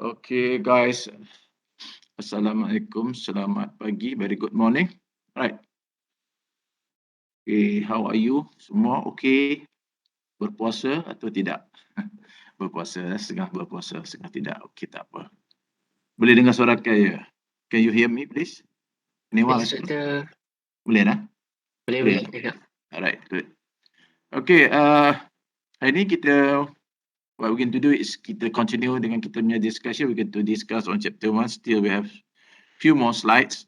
Okay, guys. Assalamualaikum. Selamat pagi. Very good morning. Right. Okay, how are you? Semua okay? Berpuasa atau tidak? Berpuasa, setengah berpuasa, setengah tidak. Okay, tak apa. Boleh dengar suara saya? Can you hear me, please? Anyone? Yes, Doctor. Boleh dah? Boleh, boleh. Alright, good. Okay, hari ni kita, what we're going to do is kita continue dengan kita punya discussion. We're going to discuss on chapter 1. Still we have few more slides.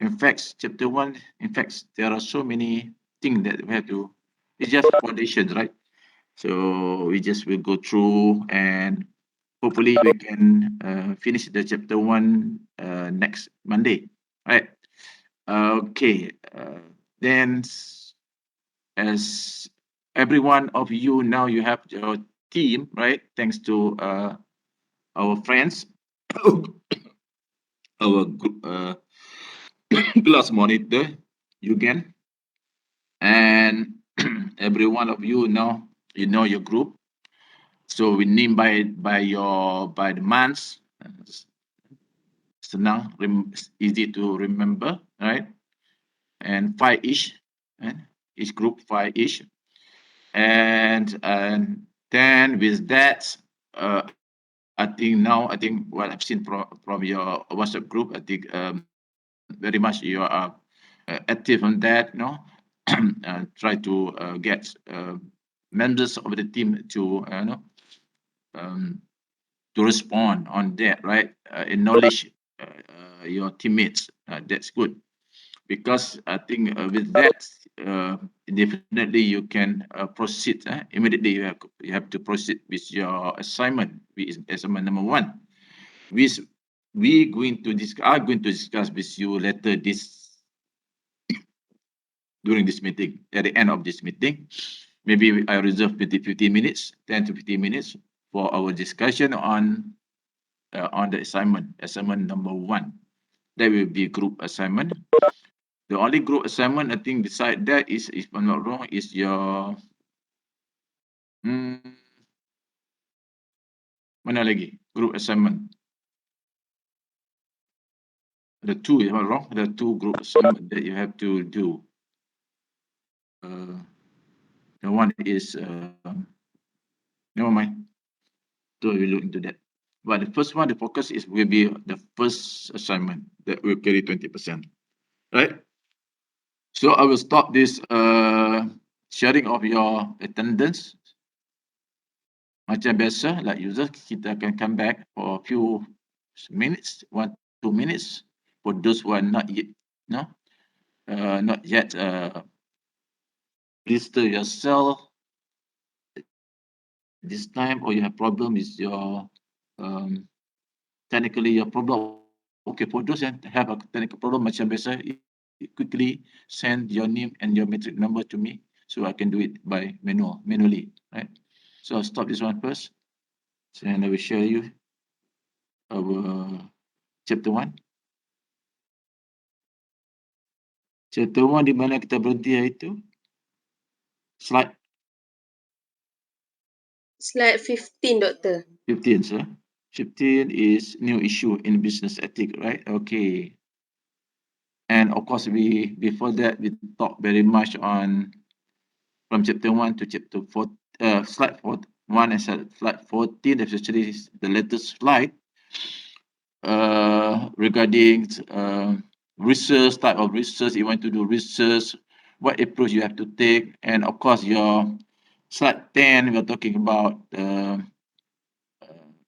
In fact, chapter 1, in fact, there are so many things that we have to, it's just foundations, right? So we just will go through and hopefully we can finish the chapter 1 next Monday, right? Okay, then as every one of you now you have your team, right? Thanks to our friends, our class monitor, Yugen, and every one of you now you know your group. So we name by the months. Senang, easy to remember, right? And 5 each, right? Each group 5 each. And then with that, I think what I've seen from your WhatsApp group, I think very much you are active on that, try to get members of the team to to respond on that, right? Acknowledge your teammates. That's good because I think with that, definitely you can proceed immediately. You have to proceed with your assignment, with assignment number 1, which we are going to discuss with you later during this meeting. At the end of this meeting, maybe I reserve 15 minutes, 10 to 15 minutes for our discussion on the assignment number 1. That will be group assignment. The only group assignment I think beside that is, if I'm not wrong, is your mana lagi group assignment. The two, if I'm not wrong, the 2 group assignment that you have to do. The one is never mind. So we look into that. But the first one, the focus will be the first assignment that will carry 20%. Right? So I will stop this sharing of your attendance. Macam biasa, like usual, kita akan come back for a few minutes, 1-2 minutes, for those who are not yet, not yet register yourself. this time, or you have problem is your technically your problem. Okay, for those yang have a technical problem macam biasa, quickly send your name and your metric number to me so I can do it by manually, right? So I'll stop this one first. So and I will share you our chapter 1. Chapter 1 di mana kita berhenti iaitu slide Slide 15, Doctor. 15, sir. 15 is new issue in business ethics, right? Okay. And of course, before that we talked very much on from chapter 1 to chapter 4, slide 1 and slide 14. That's actually the latest slide regarding research, type of research you want to do research, what approach you have to take, and of course your slide 10 we're talking about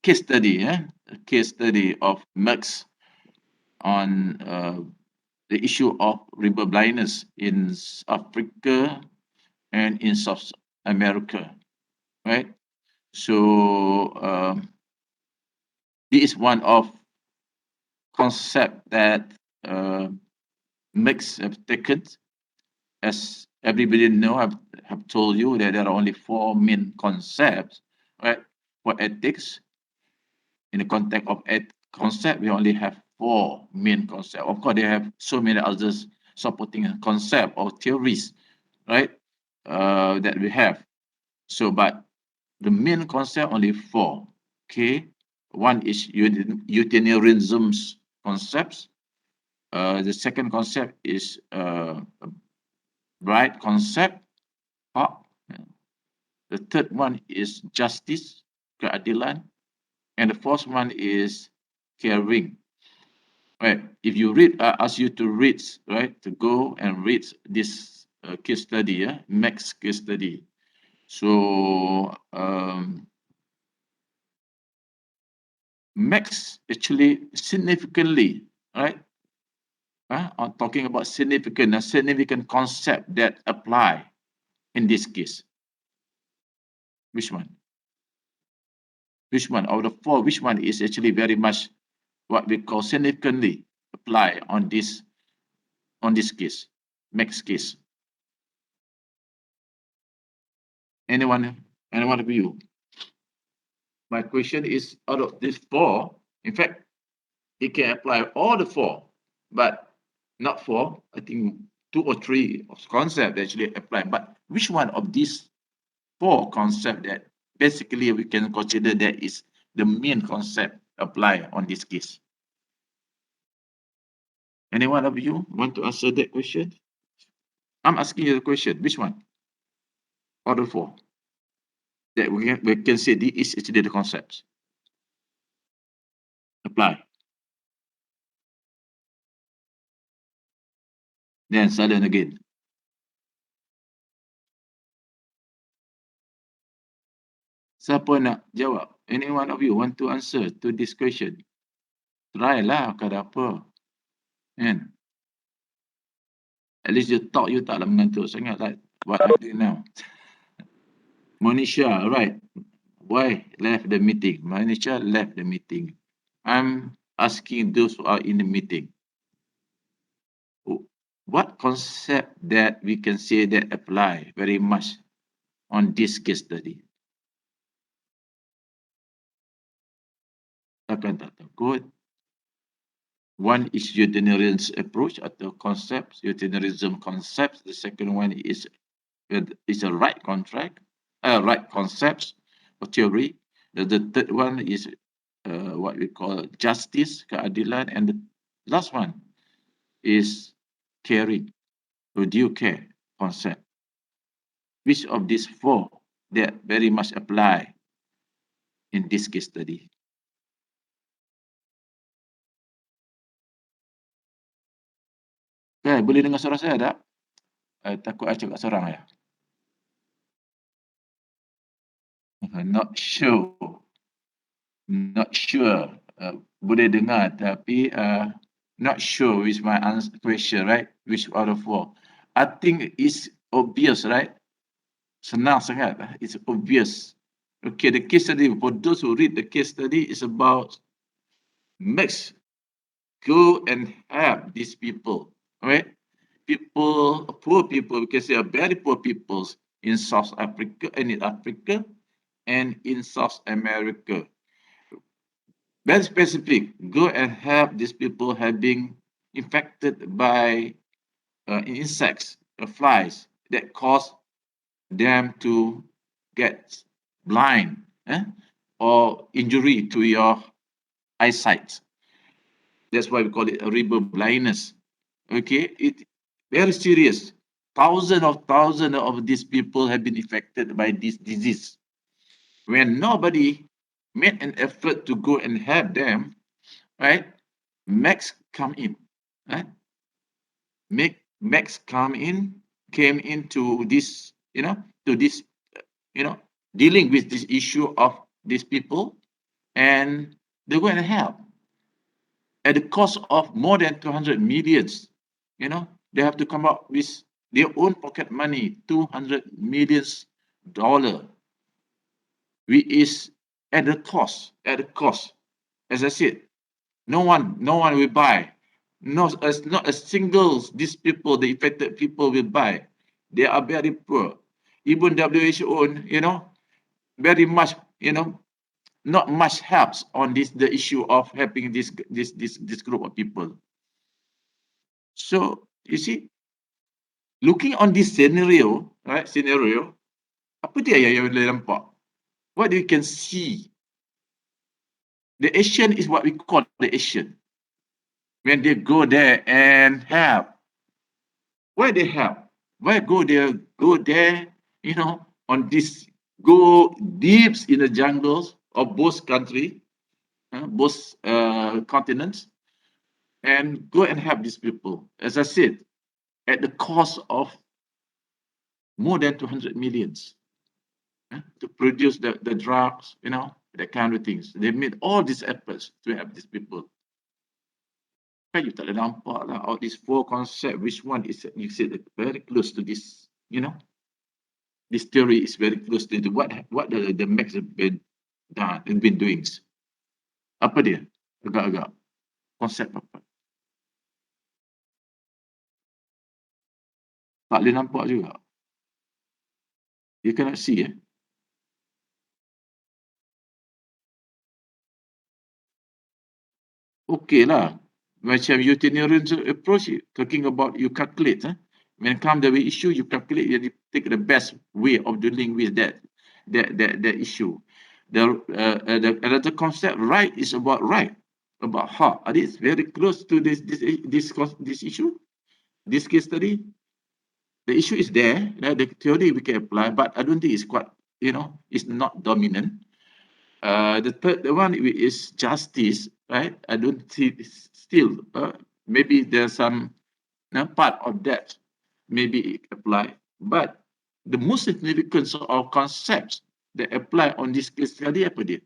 case study, a case study of Max on the issue of river blindness in Africa and in South America, right? So this is one of concept that Max have taken. As everybody know, have told you that there are only 4 main concepts, right, for ethics. In the context of concept, we only have 4 main concepts. Of course, they have so many others supporting concept or theories, right, that we have. So, but the main concept only 4. Okay, one is utilitarianism's concepts. The second concept is right concept. The third one is justice, keadilan, and the fourth one is caring. Right. If you read, ask you to read, right, to go and read this case study, Max case study. So Max actually significantly, right? I'm talking about significant concept that apply in this case. Which one? Which one out of the 4? Which one is actually very much what we call significantly apply on this case, Max case? Anyone of you? My question is, out of these 4, in fact, it can apply all the 4, but not 4. I think 2 or 3 concepts actually apply. But which one of these 4 concepts that basically we can consider that is the main concept apply on this case? Any one of you want to answer that question? I'm asking you the question. Which one? Out of 4 that we can say this is actually the concepts apply. Then silent again. Siapa nak jawab? Any one of you want to answer to this question? Try lah, kada apa. Kan? At least you talk, you taklah mengantuk sangat like what I'm doing now. Monisha, right. Why left the meeting? Monisha left the meeting. I'm asking those who are in the meeting. What concept that we can say that apply very much on this case study? Takkan tak takut. One is utilitarian approach atau concepts, utilitarianism concepts. The second one is a right contract, right concepts or theory. The third one is what we call justice, keadilan, and the last one is caring. So do you care concept? Which of these 4 that very much apply in this case study? Okay, boleh dengar suara saya tak? Takut saya cakap seorang ya? Not sure. Not sure. Boleh dengar tapi not sure with my answer question, right? Which out of 4? I think it's obvious, right? Senang sangat. It's obvious. Okay, the case study, for those who read the case study, is about Max go and help these people, right? People, poor people, we can say are very poor peoples in South Africa and in Africa and in South America. Very specific, go and help these people have been infected by insects, flies that cause them to get blind or injury to your eyesight. That's why we call it a river blindness. Okay, it very serious. Thousands of these people have been affected by this disease. When nobody made an effort to go and help them, right? Max come in, right? Max came into this, to this, you know, dealing with this issue of these people, and they go and help at the cost of more than 200 millions. They have to come up with their own pocket money, $200 million, which is at the cost. As I said, no one will buy. Not a single these people, the affected people will buy. They are very poor. Even WHO, very much, not much helps on the issue of helping this group of people. So you see, looking on this scenario, right? Apa dia yang boleh nampak? What you can see, the action is what we call the action. When they go there and help, why they help? Why go there? Go there, on this, go deep in the jungles of both country, both continents, and go and help these people. As I said, at the cost of more than 200 millions to produce the drugs, that kind of things. They made all these efforts to help these people. Kan you tak ada nampak lah, all these four concepts, which one is, you said, very close to this, this theory is very close to what the Max have been done and been doing. Apa dia? Agak-agak. Konsep apa? Tak boleh nampak juga. You cannot see, Okay lah. Macam utilitarian approach, talking about you calculate. When come the issue, you calculate, you take the best way of dealing with that issue. The another concept, right, is about right, about how. Are this very close to this issue, this case study? The issue is there. The theory we can apply, but I don't think it's quite, it's not dominant. The third one is justice, right? I don't see still. Maybe there's some part of that maybe apply, but the most significant of concepts that apply on this case study apa dia?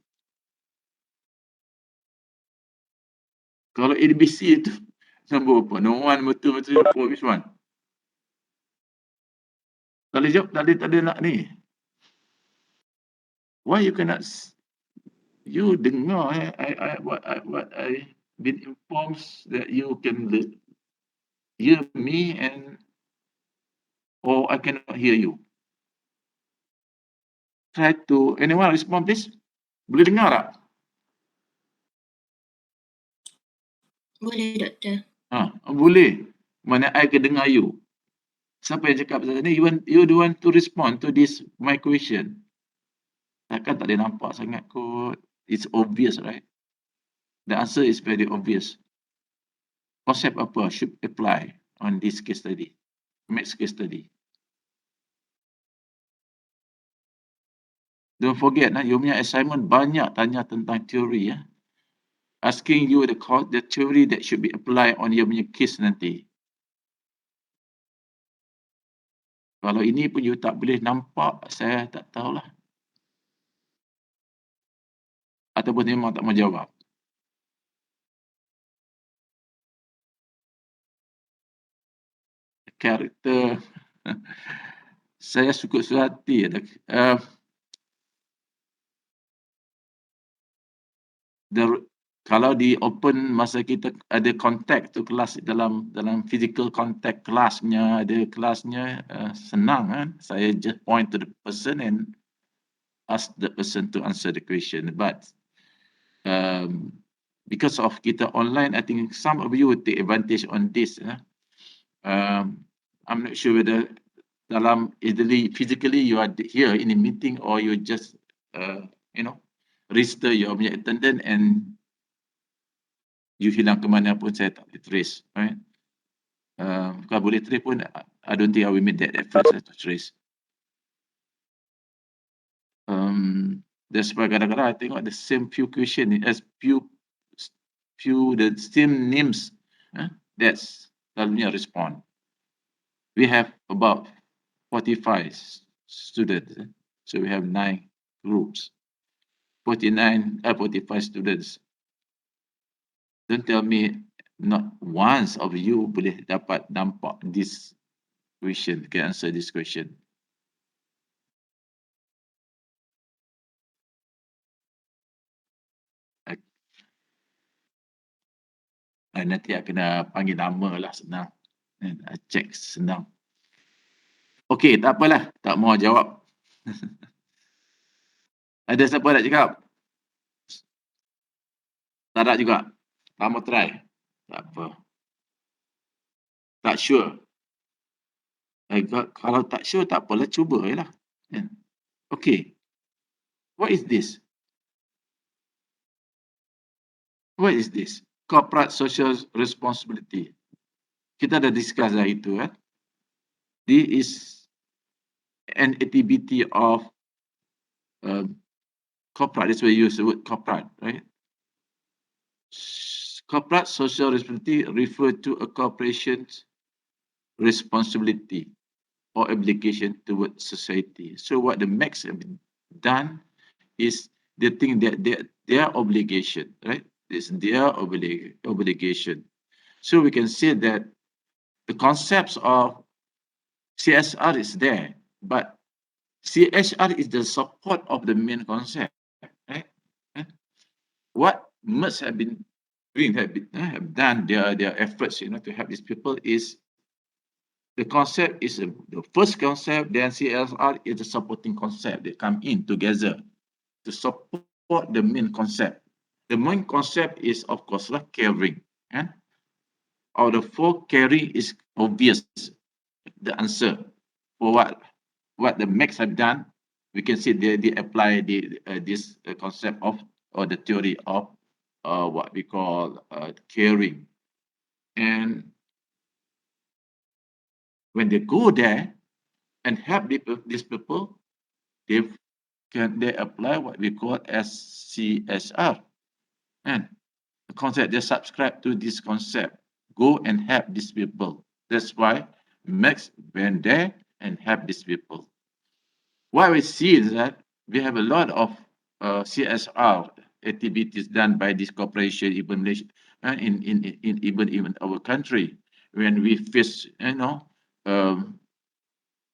Kalau ABC itu nombor apa? No one, betul-betul, which one? Tak boleh jawab, tak ada nak ni. Why you cannot? You dengar, what I been informed that you can hear me, or I cannot hear you. Try to, anyone respond please? Boleh dengar tak? Boleh, Doktor. Boleh. Mana I can dengar you. Siapa yang cakap pasal ni? You the one to respond to this my question. Takkan tak boleh nampak sangat kot. It's obvious, right? The answer is very obvious. Konsep apa should apply on this case study, Max case study? Don't forget, you punya assignment banyak tanya tentang teori, asking you the theory that should be applied on your punya case nanti. Kalau ini pun you tak boleh nampak, saya tak tahulah. Ataupun memang tak mau jawab. Karakter saya suka suhati. kalau di open masa kita ada contact tu kelas dalam physical contact kelasnya, ada kelasnya, senang kan. Saya just point to the person and ask the person to answer the question. But because of kita online, I think some of you will take advantage on this. I'm not sure whether dalam either physically you are here in a meeting or you just register your punya attendance and you hilang ke mana pun saya tak boleh trace, right? Kalau boleh trace pun, I don't think I will make that effort to trace. That's why kadang-kadang I tengok the same few question as few the same names, that's selalunya respond. We have about 45 students, so we have 9 groups, 45 students. Don't tell me not once of you boleh dapat nampak this question, can answer this question. Nanti I kena panggil nama lah, senang. I check senang. Okey, tak apalah, tak mau jawab. Ada siapa nak cakap? Tak ada juga. Tak mau try. Tak apa. Tak sure. Kalau tak sure, tak apalah, cuba je lah. Okay. What is this? What is this? Corporate social responsibility. Kita dah discuss dah itu, kan? This is an activity of corporate. That's why you use the word corporate, right? Corporate social responsibility refer to a corporation's responsibility or obligation towards society. So what the Max have done is they think that their obligation, right? It's their obligation. So we can say that the concepts of CSR is there, but CSR is the support of the main concept, right? What must have been doing, have done their efforts, to help these people is the concept is the first concept, then CSR is the supporting concept. They come in together to support the main concept. The main concept is, of course, caring. Out of 4, caring is obvious. The answer for what the Max have done, we can see they apply this concept of, or the theory of what we call caring. And when they go there and help these people, they apply what we call as CSR. And the concept, they subscribe to this concept. Go and help these people. That's why Max went there and help these people. What we see is that we have a lot of CSR activities done by this corporation, even in our country, when we face,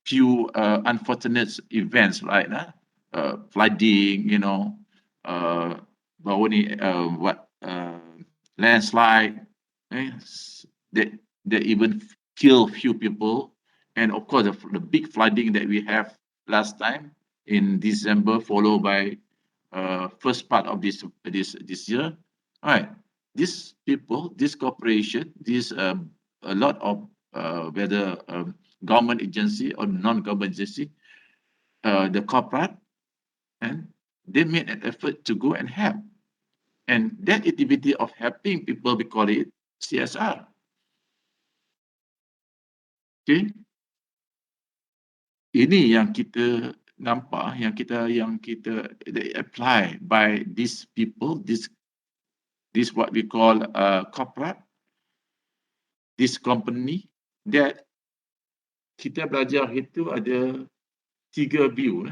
few unfortunate events like flooding, landslide, they even kill few people, and of course the big flooding that we have last time in December, followed by first part of this year. All right, these people, this corporation, a lot of whether government agency or non-government agency, the corporate, and they made an effort to go and help. And that activity of helping people, we call it CSR. Okay. Ini yang kita nampak, yang kita apply by these people, this what we call corporate, this company, that kita belajar itu ada tiga view.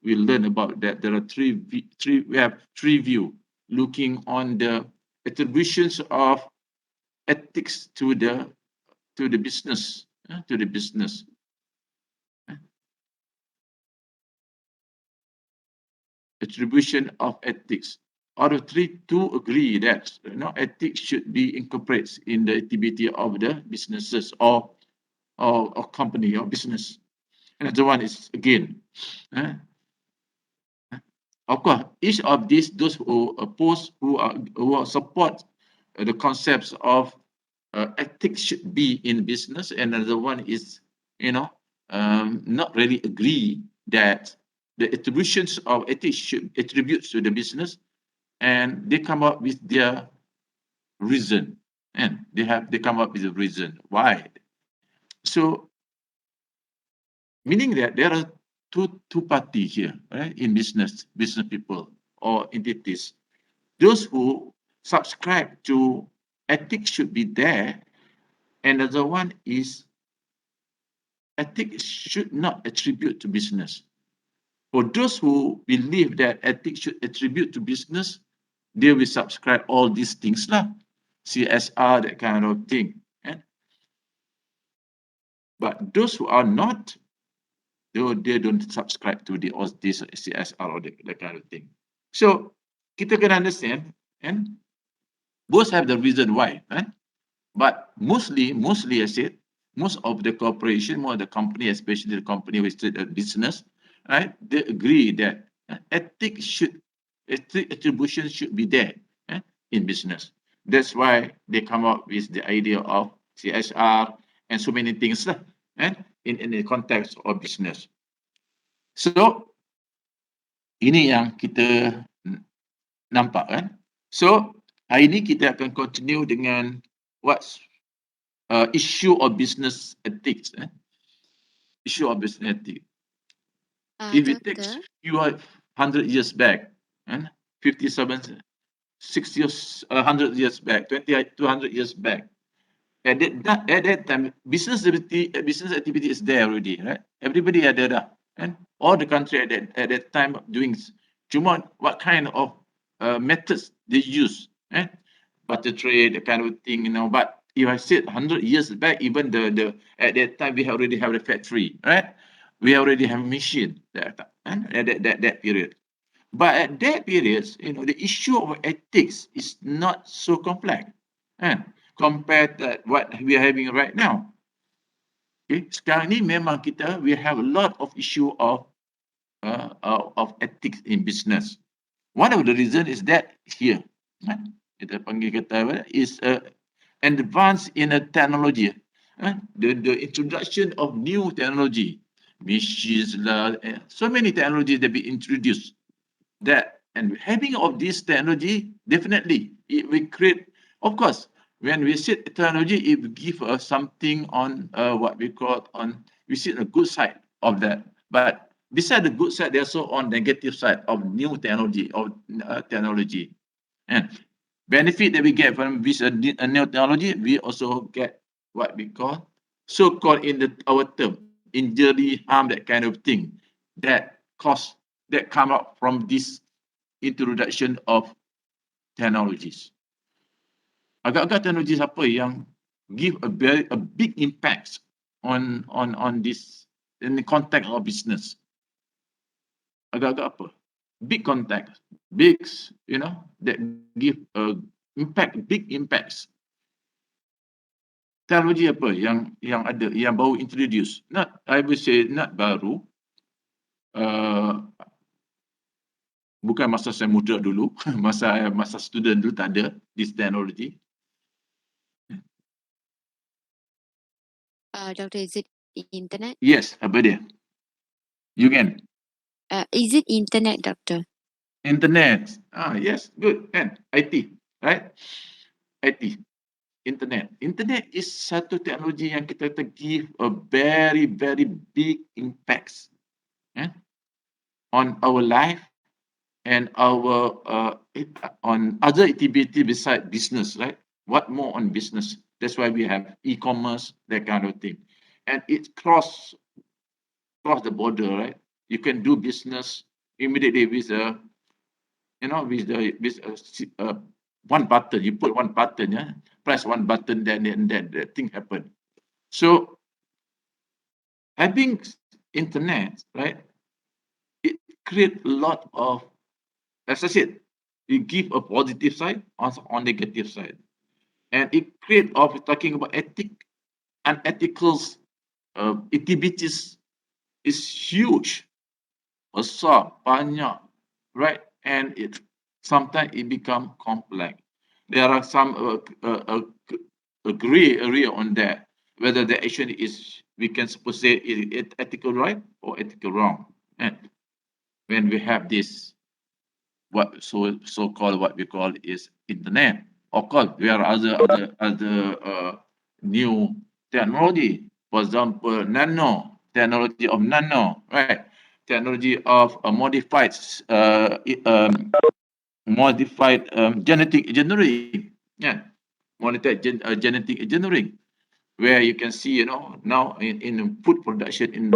We learn about that. There are we have three view looking on the attributions of ethics to the business, attribution of ethics out of three, two agree that ethics should be incorporated in the activity of the businesses or company or business. Another one is again, uh, of course, each of these, those who oppose, who support the concepts of ethics should be in business, and another one is, not really agree that the attributions of ethics should attribute to the business, and they come up with their reason, and they come up with a reason why. So, meaning that there are two parties here, right? In business people or entities. Those who subscribe to ethics should be there, and the other one is ethics should not attribute to business. For those who believe that ethics should attribute to business, they will subscribe all these things lah, CSR, that kind of thing. But those who are not, they don't subscribe to all this CSR or that kind of thing. So kita can understand, and both have the reason why, right? But mostly I said, most of the corporation, more of the company, especially the company with the business, right? They agree that ethics ethic attribution should be there in business. That's why they come up with the idea of CSR and so many things in the context of business. So ini yang kita nampak kan. So hari ini kita akan continue dengan what's issue of business ethics. Issue of business ethics. If it takes you 100 years back, 57, 60 years, 100 years back, 200 years back, at that time, business activity is there already, right? Everybody ada dah, and all the country at that time doing. Cuma what kind of methods they use, barter trade, that kind of thing, But if I said 100 years back, even the at that time we already have the factory, right? We already have machine at that period. But at that period, the issue of ethics is not so complex, compared to what we are having right now. Okay, sekarang ni memang we have a lot of issue of ethics in business. One of the reasons is that here, kita panggil kata is an advance in a technology. The introduction of new technology, machines, so many technologies that be introduced. That and having of this technology, definitely it will create. Of course, when we see technology, it will give us something on what we call on. We see the good side of that, but beside the good side, there's also on negative side of new technology technology, and benefit that we get from this a new technology, we also get what we call so-called in our term injury, harm, that kind of thing that come up from this introduction of technologies. Agak-agak teknologi apa yang give a big impact on this in the context of business? Agak-agak apa? Big context, big, that give big impacts. Teknologi apa yang ada, yang baru introduce? Not, I would say not baru. Bukan masa saya muda dulu, masa student dulu tak ada this technology. Doctor, is it internet? Yes, apa dia? You can. Is it internet, doctor? Internet. Yes, good. And IT, right? IT, internet. Internet is satu teknologi yang kita give a very, very big impacts on our life and our on other activity beside business, right? What more on business? That's why we have e-commerce, that kind of thing, and it cross the border, right? You can do business immediately with one button. You put one button, press one button, then the thing happen. So having internet, right? It create a lot of, as I said, it give a positive side, also on negative side. And it create of talking about unethical activities is huge, besar, banyak, right? And it sometimes it become complex. There are some a gray area on that, whether the action is, we can suppose say it ethical right or ethical wrong. And when we have this, what so called what we call is internet. Of course, there are other new technology. For example, nano technology of nano, right? Technology of modified genetic engineering. Yeah, genetic engineering, where you can see, now in food production,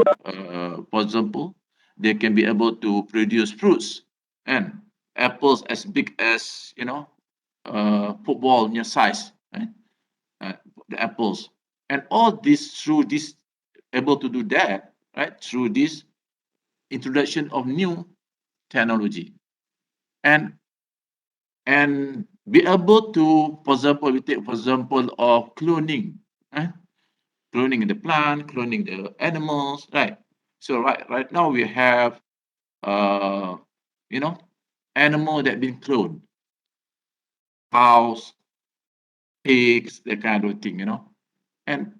for example, they can be able to produce fruits and apples as big as, football in your size, right? uh, the apples, and all this through this, able to do that, right, through this introduction of new technology. And and be able to, for example, we take for example of cloning, right? Cloning the plant, cloning the animals, right? So right now we have uh you know animal that been cloned, cows, pigs, that kind of thing, and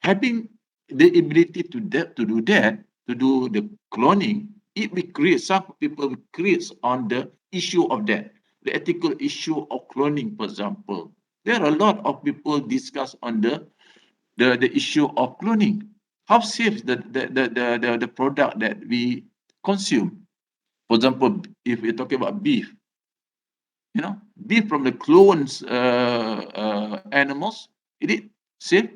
having the ability to do that, to do the cloning, it will create, some people will create on the issue of that, the ethical issue of cloning, for example. There are a lot of people discuss on the issue of cloning. How safe the product that we consume. For example, if we're talking about beef, beef from the clones animals, is it safe?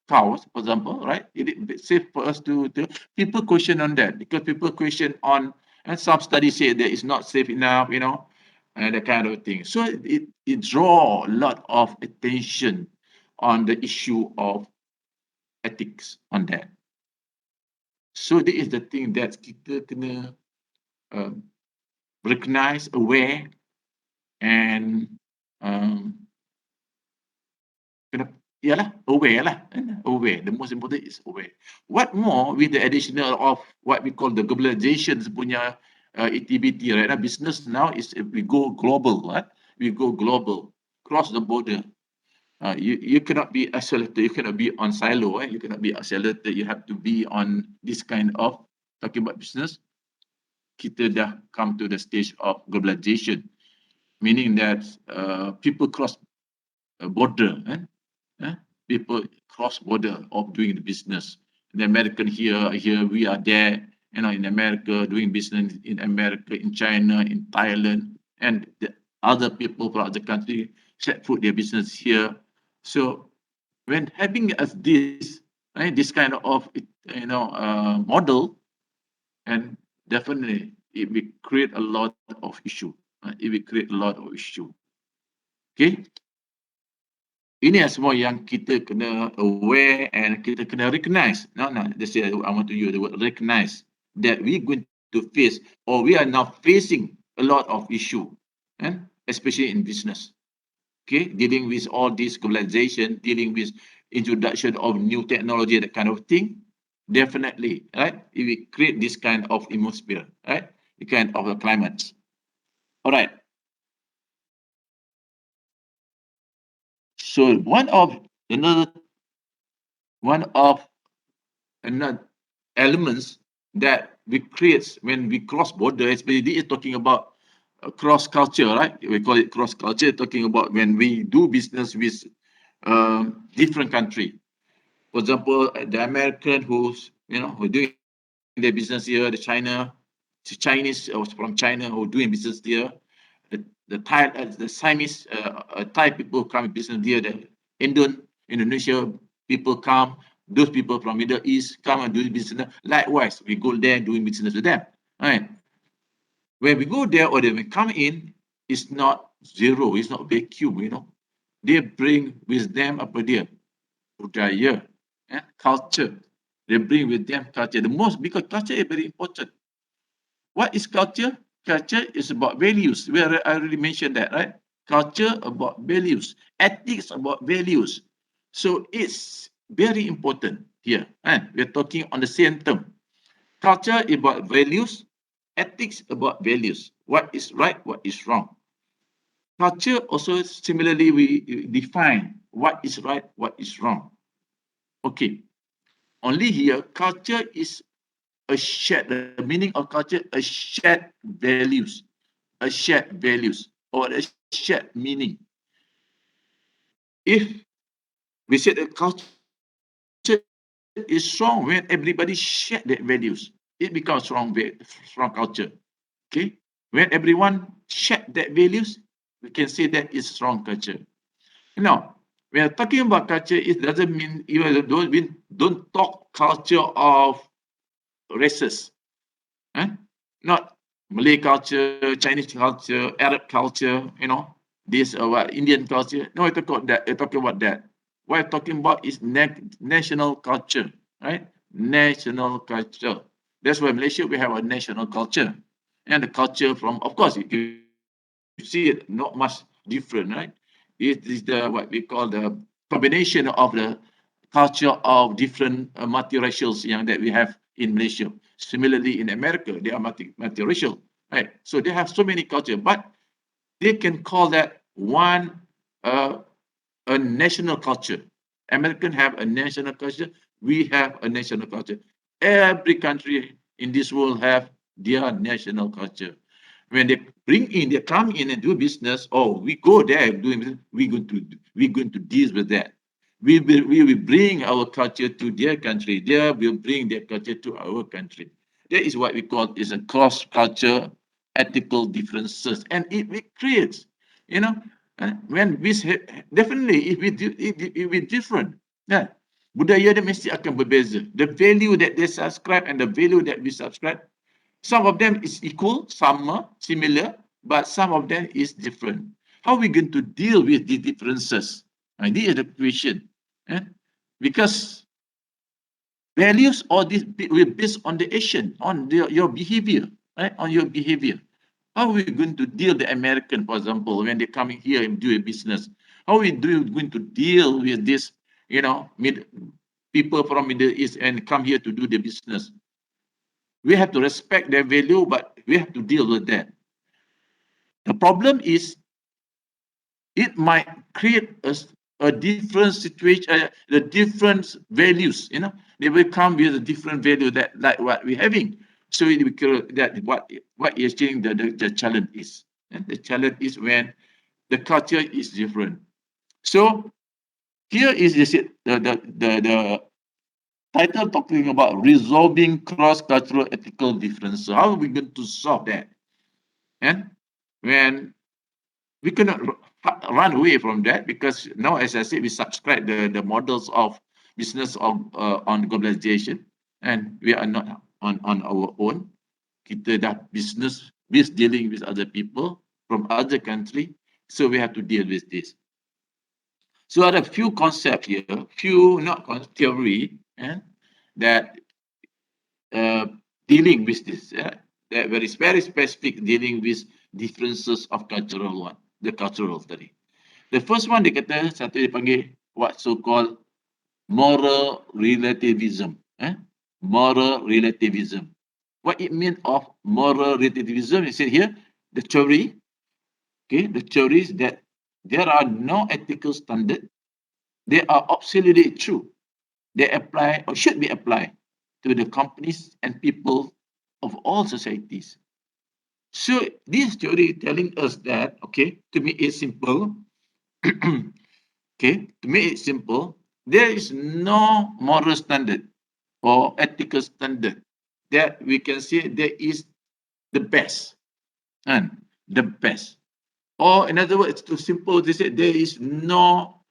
Cows, for example, right? Is it safe for us to people question on that, because people question on, and some studies say that it's not safe enough, and that kind of thing. So it draw a lot of attention on the issue of ethics on that. So this is the thing that kita kena um, recognize, aware, and um, kena, yalah, aware lah, aware. The most important is aware. What more with the additional of what we call the globalization punya activity, right? Business now is, we go global, right? We go global, cross the border. You cannot be isolated. You cannot be on silo. You cannot be isolated. You have to be on this kind of, talking about business. Kita dah come to the stage of globalization, meaning that people cross border, people cross border of doing the business. The American here we are there, in America doing business, in America, in China, in Thailand, and the other people from other country set foot their business here. So when having as this, right, this kind of model, and definitely it will create a lot of issue. It will create a lot of issue. Okay. Ini semua yang kita kena aware and kita kena recognize. No, just say I want to use the word recognize, that we're going to face, or we are now facing a lot of issue, especially in business. Okay, dealing with all this globalization, dealing with introduction of new technology, that kind of thing. Definitely, right? It will create this kind of atmosphere, right? The kind of the climate. All right. So one of another elements that we create when we cross border, especially is talking about cross culture, right? We call it cross culture, talking about when we do business with different country. For example, the American who doing their business here, the Chinese from China who doing business here, the Siamese Thai people come business here, the Indonesia people come, those people from Middle East come and do business. Likewise, we go there doing business with them. Right? When we go there or when we come in, it's not zero, it's not vacuum. They bring with them apa dia? Budaya, culture. They bring with them culture. Because culture is very important. What is culture? culture is about values. I already mentioned that, right? Culture about values, ethics about values. So it's very important here. We're talking on the same term. Culture about values, ethics about values. What is right, what is wrong. Culture also similarly we define what is right, what is wrong. Okay. Only here, culture is a shared, the meaning of culture, a shared values, or a shared meaning. If we say that culture is strong when everybody share their values, it becomes strong culture. Okay, when everyone share that values, we can say that is strong culture. Now, we are talking about culture. It doesn't mean don't talk culture of races. Eh? Not Malay culture, Chinese culture, Arab culture, this what Indian culture. No, I talk about that. I talking about that. What I'm talking about is national culture, right? National culture. That's why Malaysia we have a national culture, and the culture from, of course, you see it not much different, right? It is the what we call the combination of the culture of different multiracials that we have in Malaysia. Similarly, in America, they are multiracial, right? So they have so many culture, but they can call that one uh, a national culture. American have a national culture. We have a national culture. Every country in this world have their national culture. When they come in and do business. Oh, we go there doing business. We're going to deal with that. We will bring our culture to their country. They will bring their culture to our country. That is what we call is a cross culture ethical differences, and it creates, you know, when we definitely if we different, yeah, budaya dia mesti akan berbeza. The value that they subscribe and the value that we subscribe, some of them is equal, some are similar, but some of them is different. How are we going to deal with the differences? And this is the question. eh? Because values all this will based on the action, on your behavior, right? On your behavior. How are we going to deal the American, for example, when they come here and do a business? How are we going to deal with this, people from Middle East and come here to do the business? We have to respect their value, but we have to deal with that. The problem is it might create a different situation, the different values. They will come with a different value that like what we're having. So that what you're saying the challenge is. And the challenge is when the culture is different. So here is the title talking about resolving cross-cultural ethical difference. So how are we going to solve that? And when we cannot run away from that, because now, as I said, we subscribe the models of business on globalization, and we are not on our own. Kita dah business with dealing with other people from other country, so we have to deal with this. So there are a few concepts here, few not theory, that uh, dealing with this, that very specific dealing with differences of cultural one, the cultural study. The first one dia kata, satu dia panggil what so-called moral relativism. Moral relativism. What it means of moral relativism, it said here, the theory, the theory is that there are no ethical standard. They are absolutely true. They apply or should be applied to the companies and people of all societies. So this theory telling us that, to make it simple, to make it simple, there is no moral standard or ethical standard that we can say there is the best and the best. Or in other words, too simple to say there is no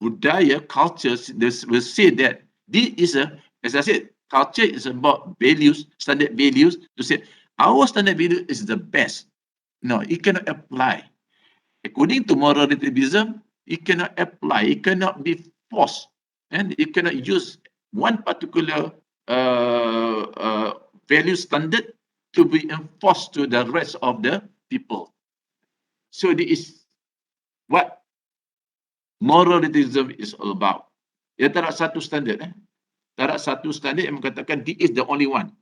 budaya cultures that will say that this is as I said, culture is about values, standard values, to say our standard value is the best. No, it cannot apply. According to moral relativism, it cannot apply, it cannot be forced, and it cannot use one particular value standard to be enforced to the rest of the people. So this is what moral relativism is all about. Dia tak ada satu standard. Tak ada satu standard yang mengatakan this is the only one,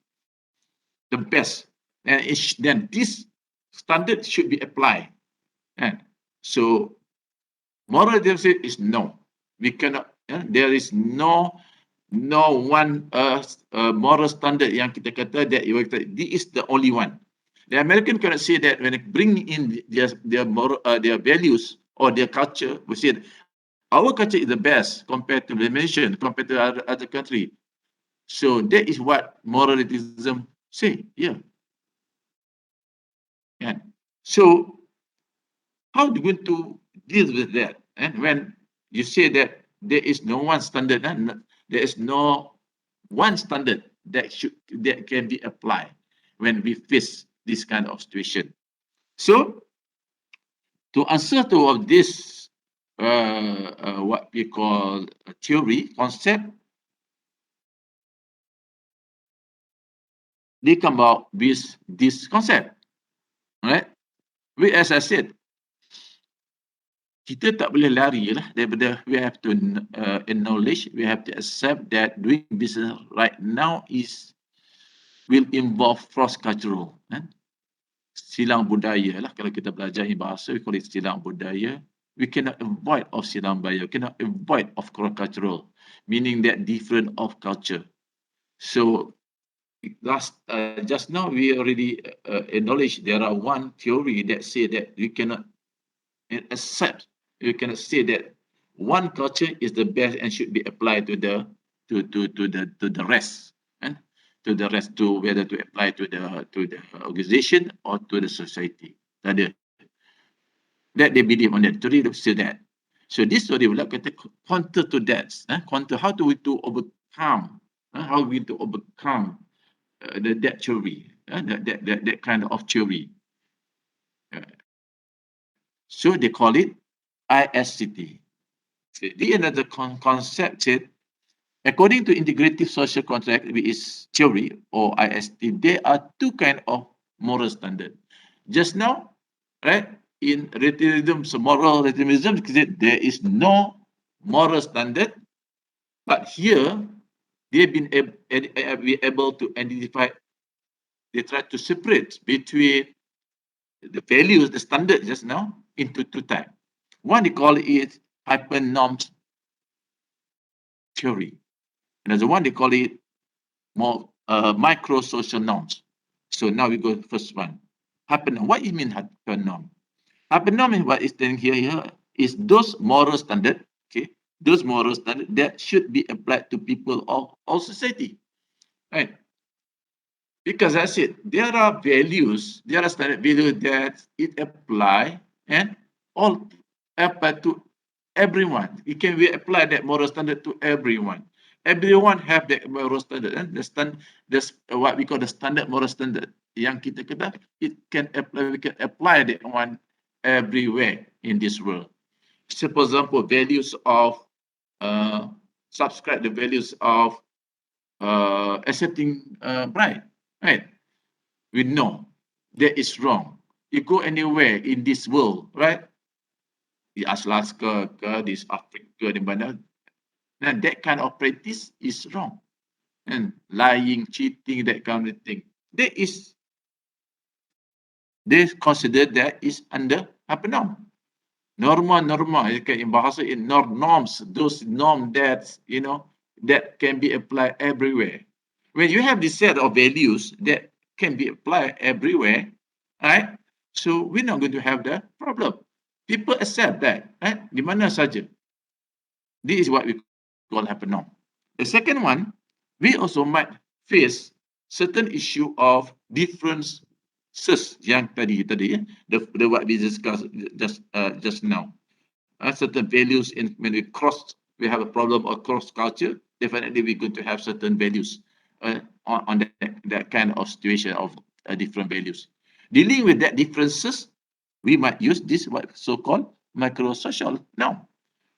the best. And then this standard should be applied. So moral relativism is no. We cannot. There is no one moral standard yang kita kata that this is the only one. The American cannot say that when they bring in their moral, their values or their culture, we say our culture is the best compared to the nation, compared to other country. So that is what moral relativism say. Yeah. So how do you going to deal with that? And when you say that there is no one standard, there is no one standard that can be applied when we face this kind of situation. So to answer to all this, what we call a theory concept, they come out with this concept, right? As I said, kita tak boleh lari lah daripada we have to acknowledge, we have to accept that doing business right now will involve cross-cultural. Silang budaya lah, kalau kita belajar in bahasa, we call it silang budaya. We cannot avoid of silang budaya, cannot avoid of cross-cultural, meaning that different of culture. So just now we already acknowledged there are one theory that say that you cannot accept, you cannot say that one culture is the best and should be applied to the rest, and to the rest, to whether to apply to the organization or to the society. That they believe on that theory, say that. So this story will counter to that. Counter how do we to overcome? How we to overcome that theory? That kind of theory. So they call it ISCT. The another concept is, according to integrative social contract, which is theory or IST, there are two kinds of moral standard. Just now, right, in relativism, so moral relativism, there is no moral standard, but here they've been able to identify, they try to separate between the values, the standard just now, into two types. One, they call it Hypernoms Theory. Another one, they call it more micro-social norms. So now we go to the first one. Hypernom. What do you mean hypernom? Hypernom is what is saying here is those moral standards, okay? Those moral standards that should be applied to people of all society, right? Because I said there are values, there are standard values that it apply and all apply to everyone. It can be applied that moral standard to everyone. Everyone have that moral standard, and that's what we call the standard moral standard. Yang kita kata it can apply, we can apply that one everywhere in this world. So, for example, values of subscribe the values of accepting bride, right? We know that is wrong. You go anywhere in this world, right? Di Alaska, this Africa, di mana, and that kind of practice is wrong. And lying, cheating, that kind of thing. They consider that is under hypernorm. Norma, in bahasa in norms, those norms that, that can be applied everywhere. When you have this set of values that can be applied everywhere, right? So we're not going to have the problem. People accept that, right? Di mana saja. This is what we call hypernorm. The second one, we also might face certain issue of differences yang tadi the what we discussed just now. Certain values when we have a problem of cross culture, definitely we're going to have certain values on that kind of situation of different values. Dealing with that differences, we might use this what so-called micro-social norm.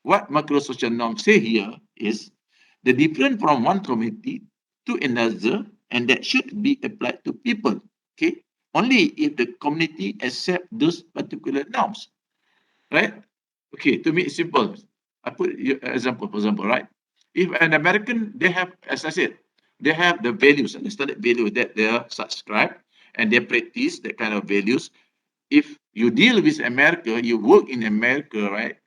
What micro-social norm say here is the different from one community to another, and that should be applied to people. Okay, only if the community accept those particular norms, right? Okay, to make it simple, I put example, for example, right? If an American, they have, as I said, they have the values, understood value that they are subscribed and they practice that kind of values. If you deal with America, you work in America, right?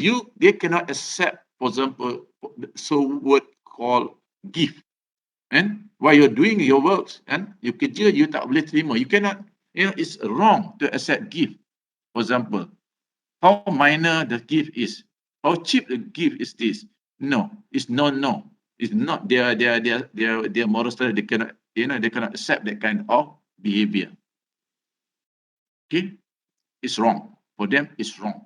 They cannot accept, for example, so word called gift. And while you're doing your works, and you kerja, you tak boleh terima. You cannot, it's wrong to accept gift. For example, how minor the gift is, how cheap the gift is this. No, it's no. It's not their moral standard. They cannot, they cannot accept that kind of behavior. Okay, it's wrong. For them, it's wrong.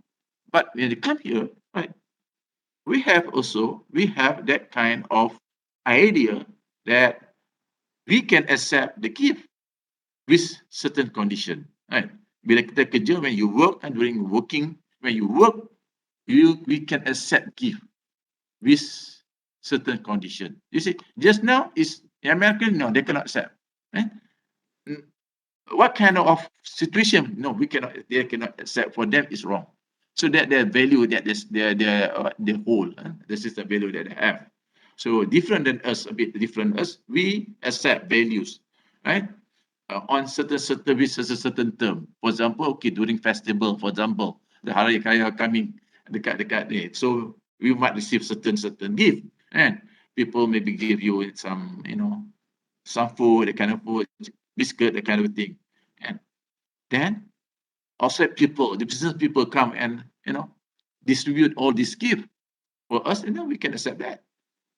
But when they come here, right, we have that kind of idea that we can accept the gift with certain condition, right? Bila kita kerja, when you work and during working, when you work, we can accept gift with certain condition. You see, just now is American, no, they cannot accept. Eh? What kind of situation? No, they cannot accept. For them, it's wrong. So that their value, that is their whole, this is the value that they have. So different than us, a bit different than us, we accept values, right? On certain services, a certain term. For example, okay, during festival, for example, the Hari Raya coming dekat ni. So we might receive certain gift, and people maybe give you some, some food, that kind of food, biscuit, that kind of thing. And then outside people, the business people come and, distribute all this gift for us, and then we can accept that.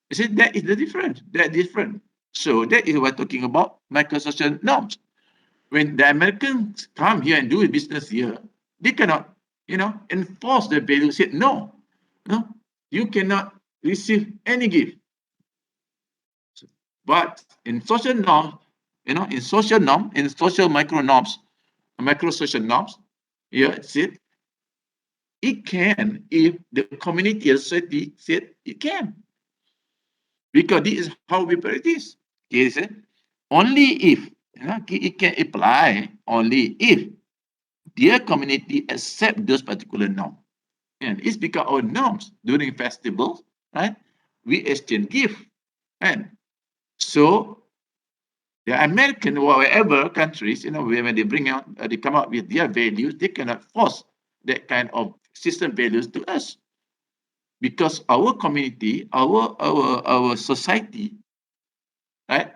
You see, that is the difference. That different. So that is what we're talking about microsocial norms. When the Americans come here and do business here, they cannot, enforce the value. Say no, you cannot receive any gift. But in social norm, in social micro norms, micro social norms, yeah, it can if the community or society said it can. Because this is how we practice. Okay, only if, it can apply only if their community accept those particular norms. And it's because our norms during festivals, right? We exchange gift. And so the American or whatever countries, when they bring out, they come out with their values, they cannot force that kind of system values to us. Because our community, our society, right,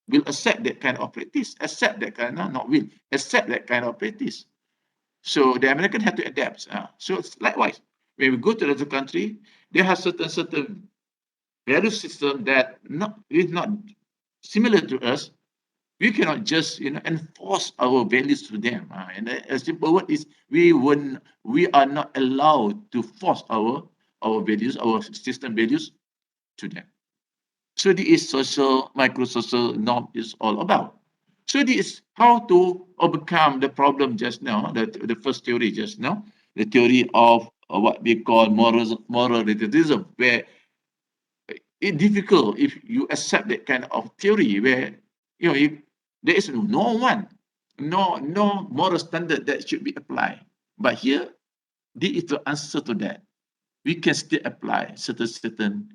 will accept that kind of practice, accept that kind of, not will, accept that kind of practice. So the American have to adapt. So it's likewise, when we go to another country, they have certain value system that is not similar to us. We cannot just enforce our values to them. And a simple word is we are not allowed to force our values, our system values to them. So this is micro-social norm is all about. So this is how to overcome the problem just now, the first theory just now, the theory of what we call moral relativism, where it's difficult if you accept that kind of theory where, there is no moral standard that should be applied. But here, this is the answer to that. We can still apply certain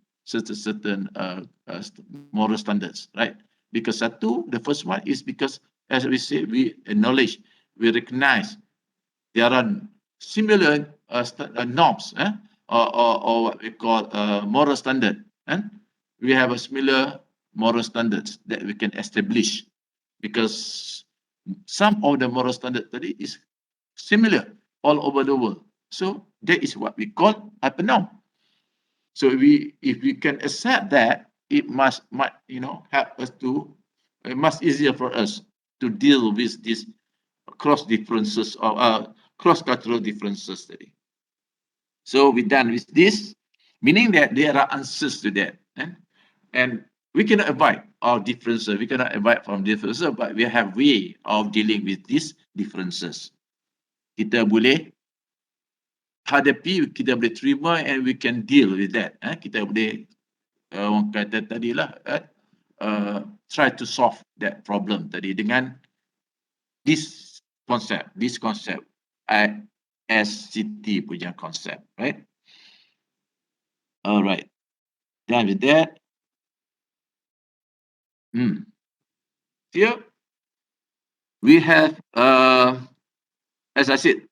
moral standards, right? Because the first one is because, as we say, we acknowledge, we recognize there are similar norms, or what we call moral standard, and we have a similar moral standards that we can establish, because some of the moral standard study is similar all over the world. So that is what we call hypernorm. So if we can accept that, it might help us to, much easier for us to deal with these cross differences or cross-cultural differences today. So we're done with this, meaning that there are answers to that. And we cannot avoid our differences. We cannot avoid from differences, but we have way of dealing with these differences. Kita boleh hadapi, kita boleh terima, and we can deal with that. Kita boleh, orang kata tadi lah, try to solve that problem tadi dengan this concept, SCT punya concept, right? All right. Done with that. Here we have, as I said,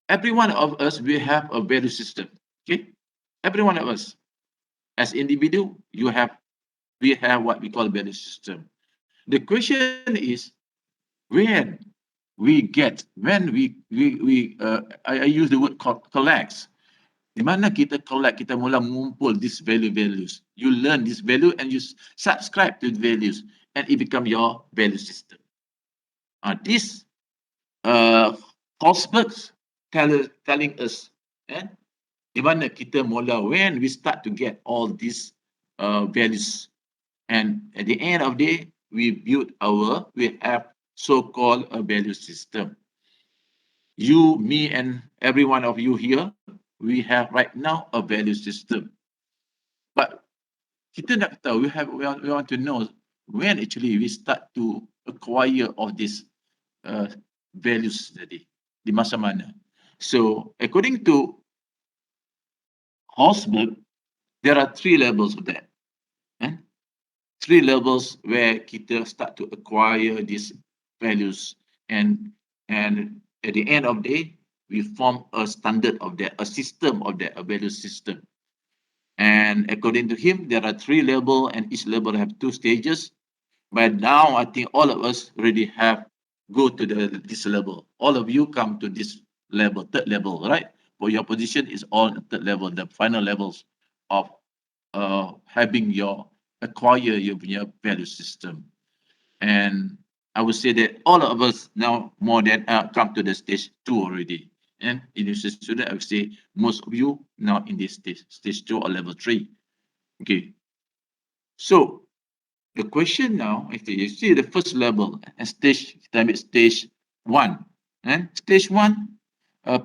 every one of us, we have a value system. Okay, every one of us, as individual, we have what we call value system. The question is, when I use the word collects. Di mana kita collect, kita mula mengumpul these values. You learn this value and you subscribe to the values and it become your value system. This Holzberg's telling us, di mana kita mula, when we start to get all these values, and at the end of the day, we have so-called a value system. You, me, and every one of you here, we have right now a value system. But kita nak tahu, we want to know when actually we start to acquire all these values tadi, di masa mana. So according to Holzberg, there are 3 levels of that. 3 levels where kita start to acquire these values, and at the end of the day, we form a standard of that, a system of that, a value system. And according to him, there are 3 levels, and each level have 2 stages. But now I think all of us already have go to this level. All of you come to this level, 3rd level, right? For your position is all 3rd level, the final levels of having acquire your value system. And I would say that all of us now more than come to the stage 2 already. And university student, I would say most of you now in this stage 2 or level 3. Okay. So the question now, actually, you see the first level and stage 1. And stage 1,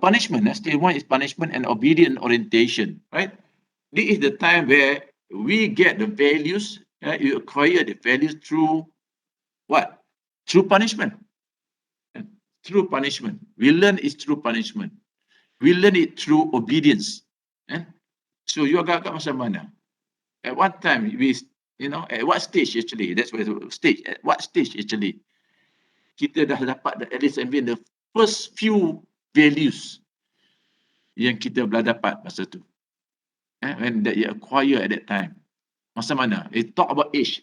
punishment. Stage 1 is punishment and obedient orientation, right? This is the time where we get the values, you acquire the values through what? Through punishment. Through punishment. We learn it through punishment. We learn it through obedience. So you agak-agak macam mana? At what time at what stage actually? That's why stage. At what stage actually? Kita dah dapat at least the first few values yang kita belah dapat masa tu. When that you acquire at that time. Masa mana? It talk about age.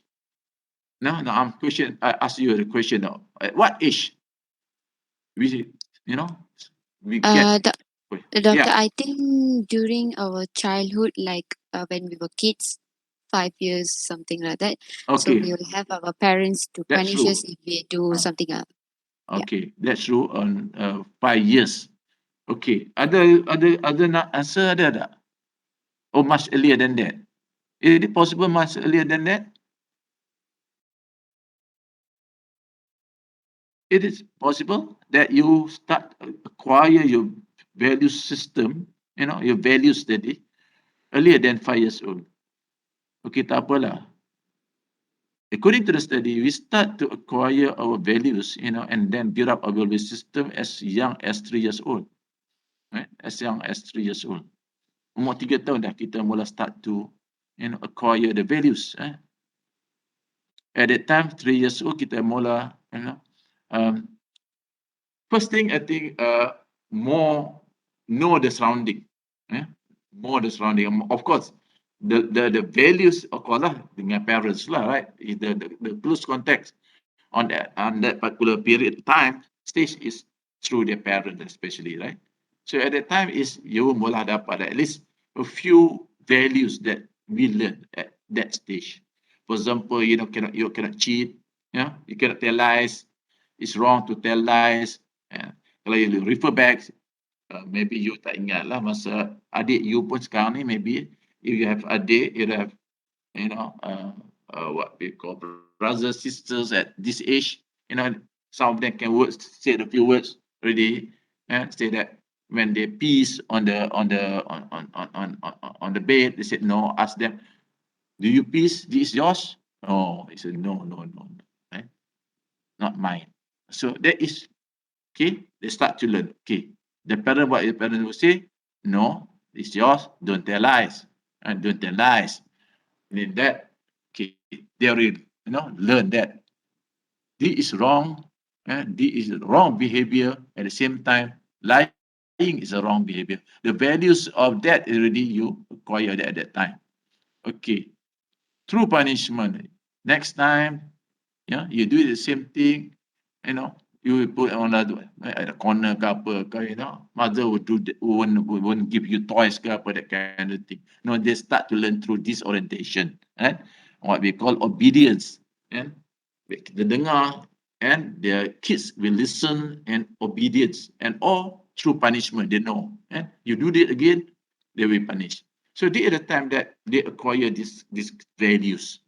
Now I ask you the question now. At what age we get? Doctor, I think during our childhood, like when we were kids, 5 years, something like that. So Okay, we will have our parents to That's punish true. us if we do something else. Okay, that's true on 5 years. Okay, ada nak answer ada tak? Or much earlier than that? Is it possible much earlier than that? It is possible that you start acquire your value system, your values tadi, earlier than 5 years old. Okay, tak apalah. According to the study, we start to acquire our values, and then build up our value system as young as 3 years old. Right? As young as 3 years old. Umur 3 tahun dah kita mula start to acquire the values. At that time, 3 years old, kita mula, first thing I think, more know the surrounding. More the surrounding. Of course, the values of course dengan parents lah, right? The close context on that particular period of time stage is through their parents especially, right? So at that time is you mula dapat at least a few values that we learn at that stage. For example, you cannot cheat, you cannot tell lies. It's wrong to tell lies. Kalau you refer back, maybe you tak ingat lah masa adik you pun sekarang ni, maybe if you have adik, you have what we call brothers, sisters at this age, some of them can say a few words already, say that when they pees on the bed, they said no, ask them, do you pees? This is yours? Oh, he said no, not mine. So that is, okay, they start to learn. Okay, the parent, what the parent will say, no, it's yours, don't tell lies. And don't tell lies. And in that, okay, they will, learn that this is wrong, this is wrong behavior. At the same time, lying is a wrong behavior. The values of that already you acquire at that time. Okay, through punishment. Next time, yeah, you do the same thing, you know, you will put on at the corner ke apa ke, mother would do won't give you toys ke apa, that kind of thing. No, they start to learn through disorientation, what we call obedience, and kita dengar, and their kids will listen and obedience, and all through punishment. They know, and you do it again, they will punish. So this is the time that they acquire these values.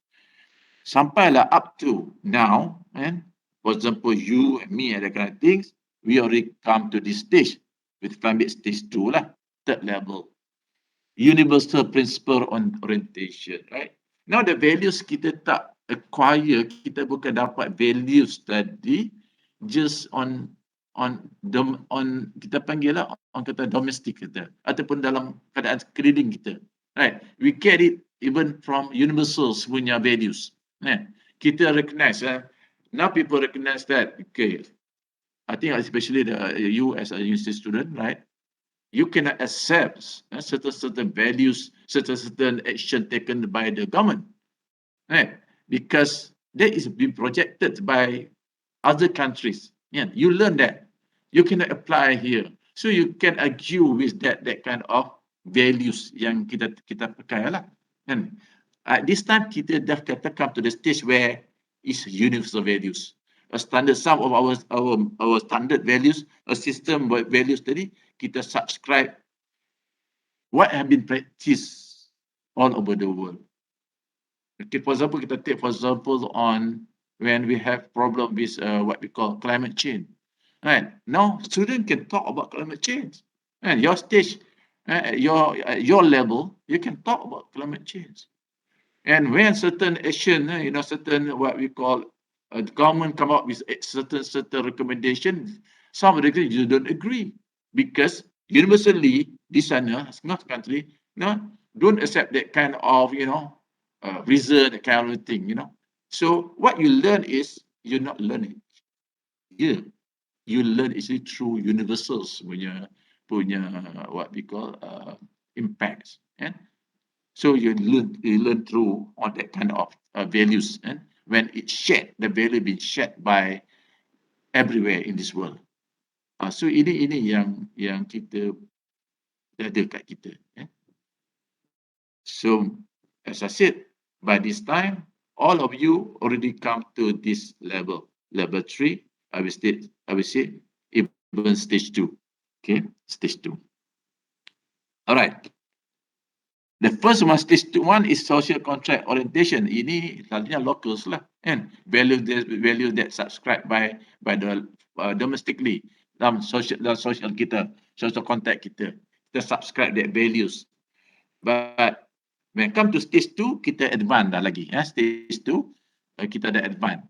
Sampailah up to now, and for example, you and me and that kind of things, we already come to this stage with climate stage 2 lah, third level. Universal principle on orientation, right? Now the values kita tak acquire, kita bukan dapat values tadi just on kita panggil lah, on kata domestic kita ataupun dalam keadaan sekeliling kita, right? We get it even from universals punya values. Kita recognize, now people recognize that, okay, I think especially you as a university student, right? You cannot accept certain values, certain action taken by the government, right? Because that is being projected by other countries. Yeah, you learn that. You cannot apply here. So you can argue with that kind of values yang kita pakai lah. And at this time, kita dah kata come to the stage where it's universal values. A standard, some of our standard values, a system values tadi, kita subscribe what have been practiced all over the world. Okay, for example, kita take for example on when we have problem with what we call climate change. Right now, students can talk about climate change, and your stage, at your level, you can talk about climate change. And when certain action, certain what we call the government come up with certain recommendation, some of the you don't agree because universally this not country, don't accept that kind of reason, that kind of thing. So what you learn is you're not learning here. You learn is it through universals punya what we call impacts. So you learn through all that kind of values, and when it's shared, the value being shared by everywhere in this world. So ini yang kita ada kat kita. So as I said, by this time, all of you already come to this level 3. I will say even stage 2. Okay, stage 2. All right. The first one, stage 1 is social contract orientation. Ini selalunya locals lah, and value that subscribed by the domestically dalam social kita, social contact kita subscribe that values. But when come to stage 2, kita advance dah lagi. Stage 2, kita dah advance.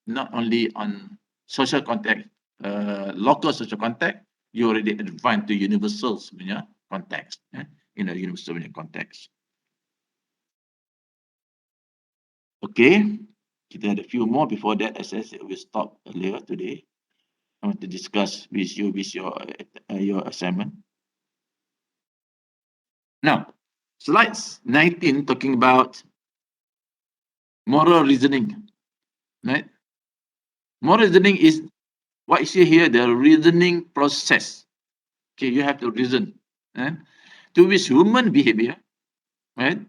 Not only on social contact, local social contact, you already advance to universals punya context. In a universal context. Okay, kita had a few more before that. As I said, we stop earlier today. I want to discuss with you with your assignment. Now, slides 19 talking about moral reasoning, right? Moral reasoning is what you see here, the reasoning process. Okay, you have to reason, to which human behavior, right?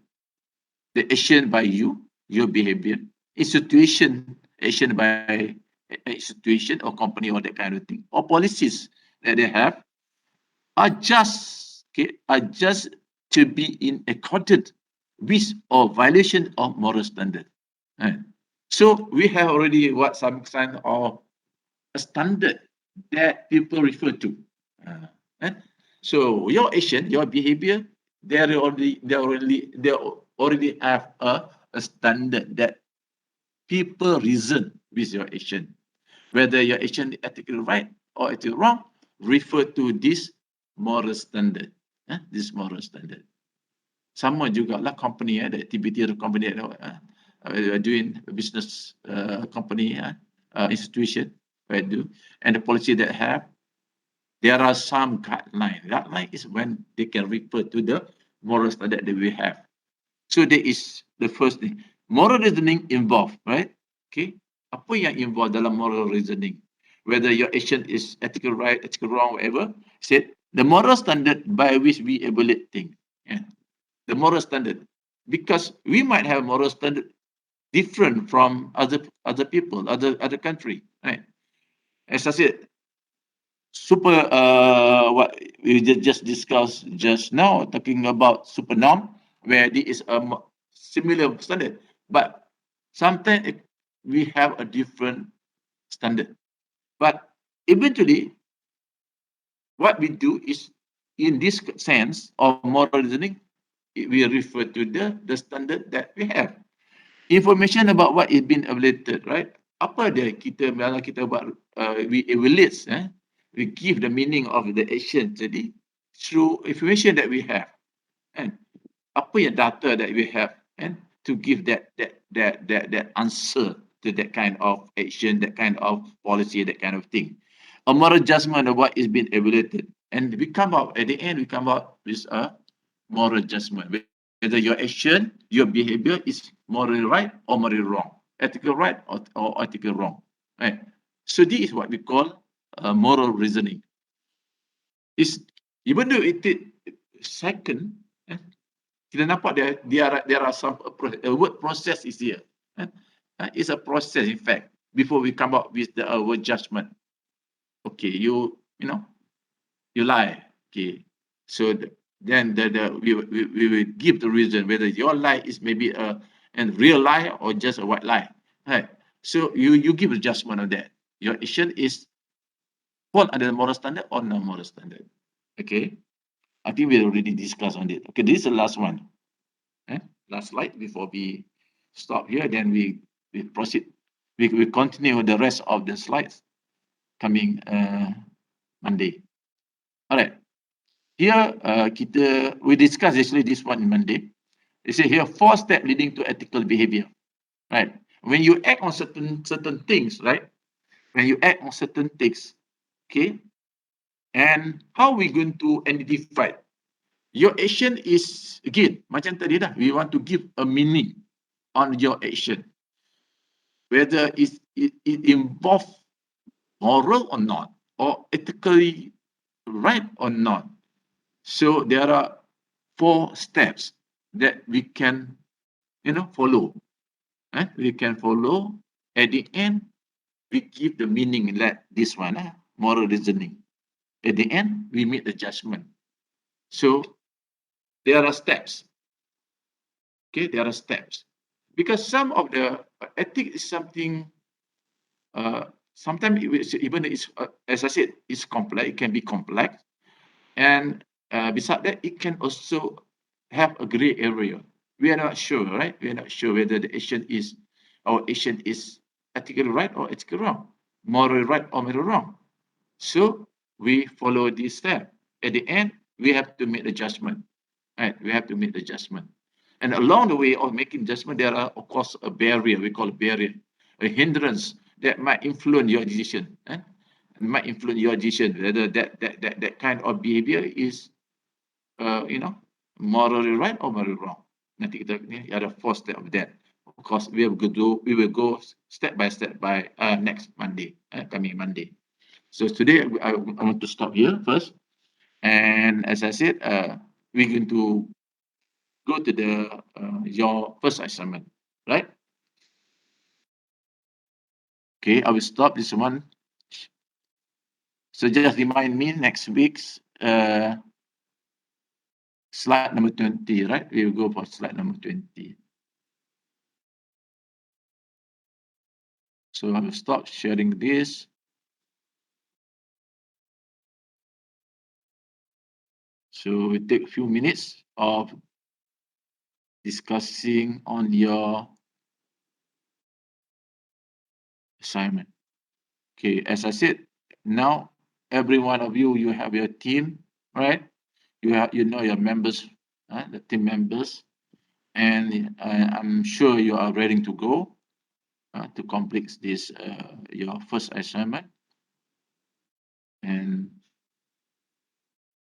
The action by you, your behavior, institution, action by a institution or company or that kind of thing, or policies that they have are just to be in accordance with or violation of moral standard. So we have already some kind of a standard that people refer to. So your action, your behavior, they already have a standard that people reason with your action. whether your action is ethically right or ethically wrong, refer to this moral standard. This moral standard. Sama jugalah company, the activity of the company doing business company institution where do, and the policy that have, there are some guideline. Guideline is when they can refer to the moral standard that we have. So that is the first thing. Moral reasoning involved, right? Okay. Apa yang involved dalam moral reasoning? Whether your action is ethical right, ethical wrong, whatever. Said the moral standard by which we evaluate things. Yeah. The moral standard. Because we might have moral standard different from other people, other country, right? As I said, super what we just discussed just now, talking about super norm, where there is a similar standard, but sometimes we have a different standard. But eventually, what we do is, in this sense of moral reasoning, we refer to the standard that we have. Information about what is being evaluated, right? Apa dia kita bila kita buat we evaluate, we give the meaning of the action jadi through information that we have, and apa yang data that we have, and to give that answer to that kind of action, that kind of policy, that kind of thing. A moral judgment of what is being evaluated, and we come out at the end, we come out with a moral judgment, whether your action, your behavior is morally right or morally wrong, ethical right or ethical wrong, right? So this is what we call moral reasoning. Is even though it second, kita nampak there are some word process is here. It's a process, in fact, before we come up with the word judgment. Okay, you know, you lie. Okay, so then we will give the reason whether your lie is maybe a real lie or just a white lie. Right. So you give a judgment of that. Your action is fall under the moral standard or non-moral standard. Okay. I think we already discussed on it. Okay, this is the last one. Last slide before we stop here. Then we proceed. We continue the rest of the slides coming Monday. All right. Here we discussed actually this one in Monday. They say here 4 steps leading to ethical behavior. Right. When you act on certain things, right? When you act on certain things, okay. And how we going to identify? Your action is, again, macam tadi dah, we want to give a meaning on your action. Whether it involves moral or not, or ethically right or not. So there are 4 steps that we can, follow. We can follow. At the end, we give the meaning like this one, moral reasoning. At the end, we make the judgment. So there are steps. Okay, there are steps. Because some of the ethics is something, sometimes even it's, as I said, it's complex, it can be complex. And besides that, it can also have a gray area. We are not sure, right? We are not sure whether the action is, our action is ethically right or ethically wrong, morally right or morally wrong. So we follow this step. At the end, we have to make the judgment, right? We have to make the judgment. And along the way of making judgment, there are, of course, a barrier, we call a barrier, a hindrance that might influence your decision. Might influence your decision, whether that kind of behavior is, morally right or morally wrong. Nanti kita ni ada 4 step of that. Of course, we will go step by step by next Monday, coming Monday. So today I want to stop here first, and as I said, we're going to go to the your first assignment, right? Okay, I will stop this one. So just remind me next week's slide number 20, right? We will go for slide number 20. So I will stop sharing this. So we take a few minutes of discussing on your assignment. Okay, as I said, now every one of you, you have your team, right? You know your members, the team members, and I'm sure you are ready to go to complete this your first assignment. And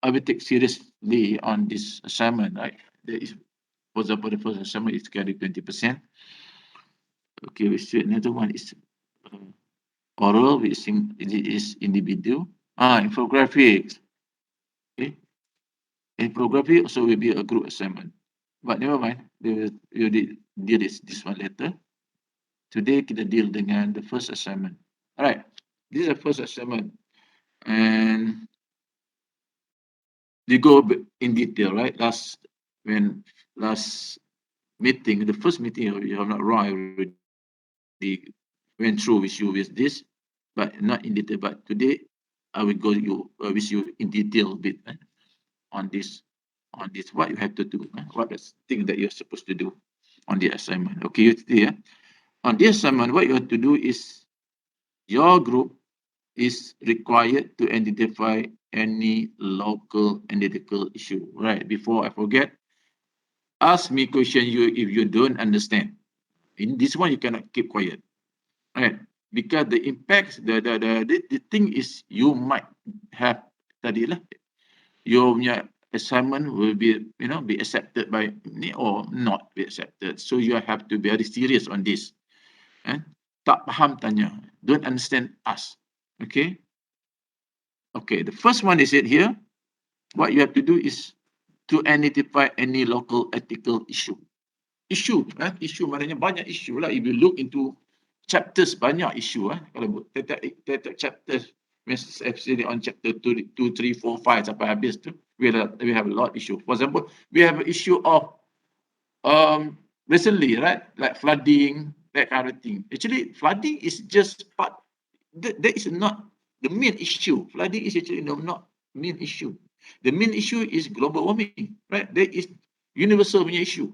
I will take seriously on this assignment, right? There is, for example, the first assignment is carry 20%. Okay, we see another one is uh, oral, which is individual. Infographics. Okay, infographic also will be a group assignment. But never mind, we did deal this one later. Today kita deal dengan the first assignment. Alright, this is the first assignment, and we go in detail, right? Last meeting, the first meeting, if I'm not wrong, I already went through with you with this, but not in detail. But today, I will go with you in detail a bit on this, what you have to do, what is thing that you're supposed to do on the assignment. Okay, you see, on the assignment, what you have to do is your group is required to identify any local analytical issue. Right, before I forget, ask me question you if you don't understand. In this one, you cannot keep quiet, right? Because the impact, the thing is, you might have tadi lah, your punya assignment will be, be accepted by me or not be accepted. So you have to be very serious on this. Tak faham tanya, don't understand us. Okay. Okay. The first one is it here. What you have to do is to identify any local ethical issue. Issue maknanya banyak issue lah. If you look into chapters, banyak issue. Kalau tiap chapters, especially on chapter 2, 3, 4, 5 sampai habis tu, we have a lot issue. For example, we have an issue of recently, right? Like flooding, that kind of thing. Actually, flooding is just part. That is not the main issue. Flooding is actually not main issue. The main issue is global warming, right? That is universal punya issue.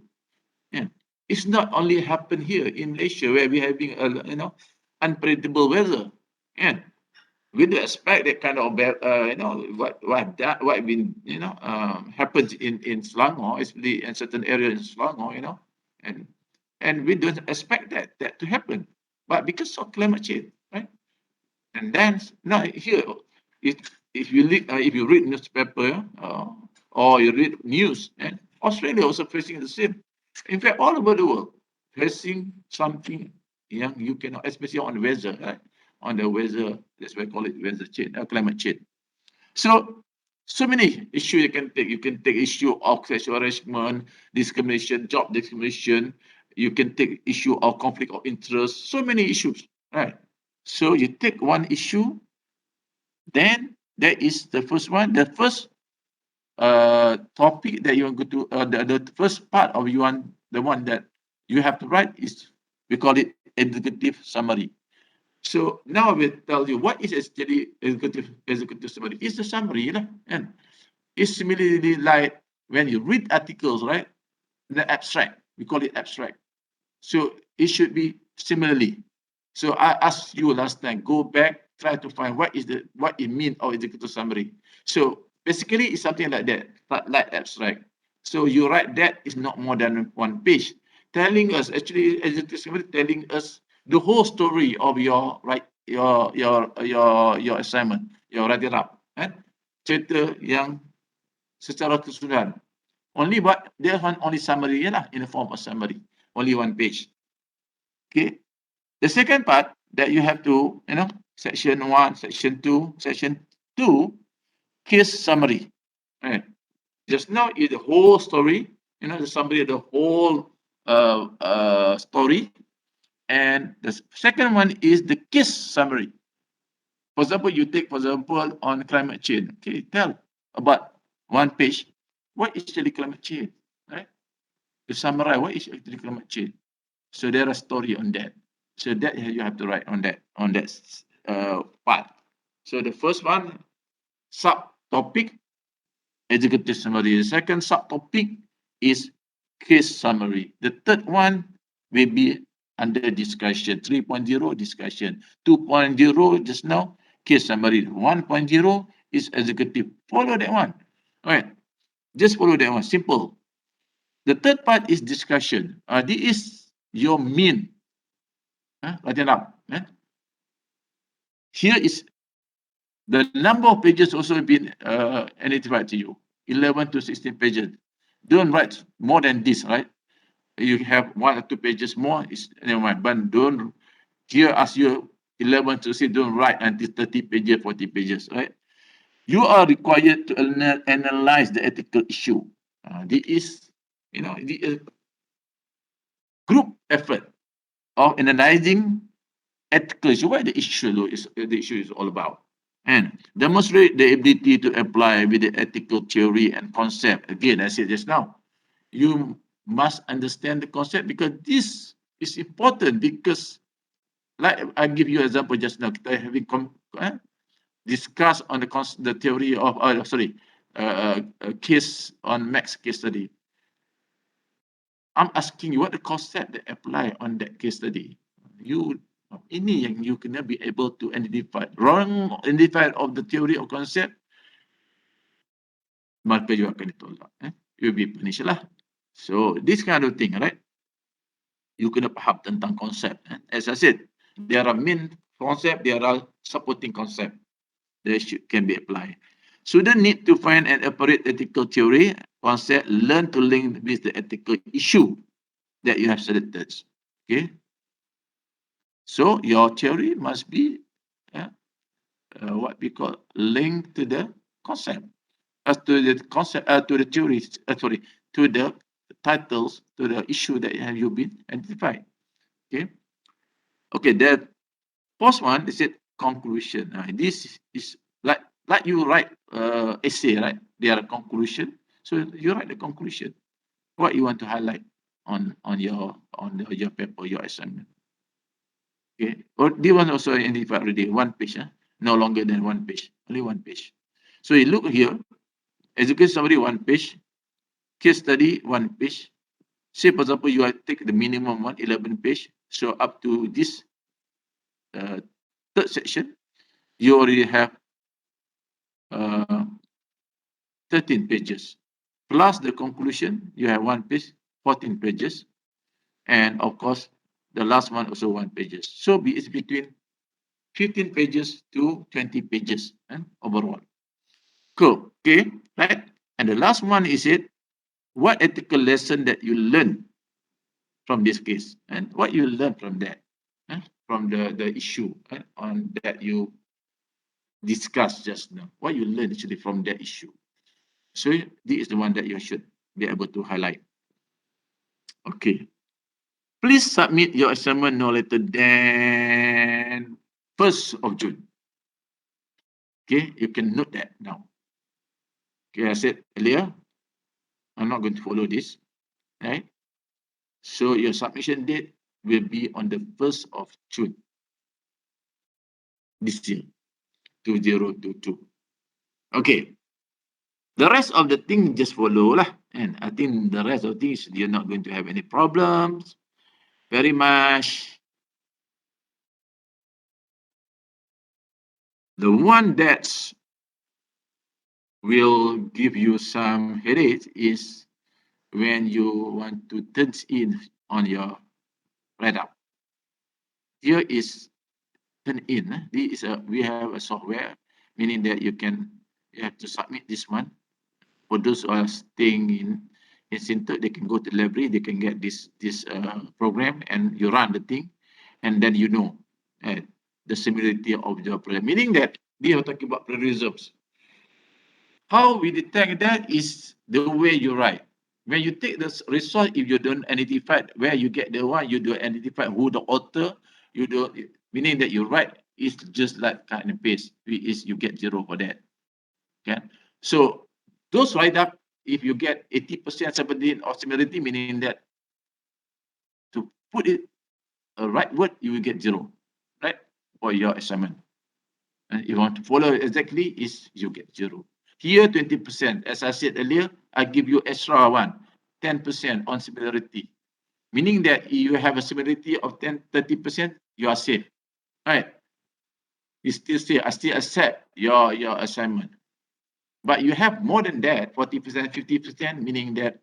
Yeah. It's not only happen here in Malaysia where we having unpredictable weather. Yeah. We do expect that kind of what been happens in Selangor, especially in certain areas in Selangor, and we don't expect that to happen. But because of climate change, right? And then now here, if you read newspaper or you read news, and Australia also facing the same. In fact, all over the world facing something you cannot, especially on weather, right? On the weather, that's why I call it weather change, climate change. So many issues you can take. You can take issue of sexual harassment, discrimination, job discrimination. You can take issue of conflict of interest. So many issues, right? So you take one issue, then that is the first one. The first topic that you want to the first part of the one that you have to write is, we call it executive summary. So now I will tell you what is actually executive summary. It's a summary lah, and it's similarly like when you read articles, right? The abstract, we call it abstract. So it should be similarly. So I asked you last time, go back, try to find what it means of executive summary. So basically it's something like that, like abstract. So you write that is not more than one page, telling us, actually executive summary telling us the whole story of your assignment, your writing up, cerita yang secara keseluruhan. Only but there's one only summary lah, in the form of summary, only one page. Okay. The second part that you have to, section 1, section 2, case summary. Right. Just now is the whole story, the summary of the whole story. And the second one is the case summary. For example, you take, for example, on climate change. Okay, tell about one page what is actually climate change, right? To summarize what is actually climate change. So there are story on that. So that you have to write on that part. So the first one, subtopic, executive summary. The second subtopic is case summary. The third one will be under discussion. 3.0 discussion. 2.0 just now, case summary. 1.0 is executive. Follow that one. All right. Just follow that one. Simple. The third part is discussion. This is your mean. Write it up. Here is the number of pages also been identified to you. 11 to 16 pages. Don't write more than this, right? You have 1 or 2 pages more, it's never mind. But don't, here ask you 11 to see, don't write until 30 pages, 40 pages, right? You are required to analyze the ethical issue. This is, the group effort of analyzing ethical issue. What the issue is all about, and demonstrate the ability to apply with the ethical theory and concept. Again, I said just now, you must understand the concept because this is important. Because, like I give you an example just now, kita having discuss on the theory of a case on Max case study. I'm asking you what the concept that apply on that case study. Ini yang you kena be able to identify. Wrong identify of the theory or concept, maka you akan ditolak. You will be punished lah. So this kind of thing, right? You kena faham tentang konsep. As I said, there are main concept, there are supporting concept that can be applied. Students need to find and operate ethical theory, concept, learn to link with the ethical issue that you have selected. Okay. So your theory must be what we call linked to the concept, to the concept, to the theory, to the titles, to the issue that have you been identified. Okay. Okay. The first one is it conclusion. This is like you write essay, right? There are conclusion. So you write the conclusion. What you want to highlight on your paper, your assignment. Okay. Or this one also identified already. 1 page. No longer than 1 page. Only 1 page. So you look here. Executive summary 1 page. Case study 1 page. Say for example you take the minimum one 11 page. So up to this third section, you already have 13 pages. Plus the conclusion, you have 1 page, 14 pages. And of course, the last one also 1 pages. So it's between 15 pages to 20 pages overall. Cool. Okay. Right. And the last one is what ethical lesson that you learn from this case and what you learn from that, from the issue on that you discussed just now. What you learn actually from that issue. So this is the one that you should be able to highlight. Okay. Please submit your assignment no later than 1st of June. Okay, you can note that now. Okay, I said earlier, I'm not going to follow this, right? So your submission date will be on the 1st of June this year, 2022. Okay. The rest of the thing just follow lah. And I think the rest of things, you're not going to have any problems. Very much. The one that will give you some headache is when you want to turn in on your write-up. Here is turn in. This is we have a software, meaning that you have to submit this one. For those who are staying in Sintok, they can go to the library, they can get this program, and you run the thing, and then you know the similarity of your program. Meaning that we are talking about plagiarisms. How we detect that is the way you write. When you take the resource, if you don't identify where you get the one, you don't identify who the author, you don't, meaning that you write is just like cut and paste. You get 0 for that. Okay. So those write up, if you get 80%, 70% or similarity, meaning that to put it a right word, you will get 0, right? For your assignment. And if you want to follow exactly, you get 0. Here, 20%. As I said earlier, I give you extra one, 10% on similarity. meaning that you have a similarity of 30%, you are safe, right? You still say, I still accept your assignment. But you have more than that, 40%, 50%, meaning that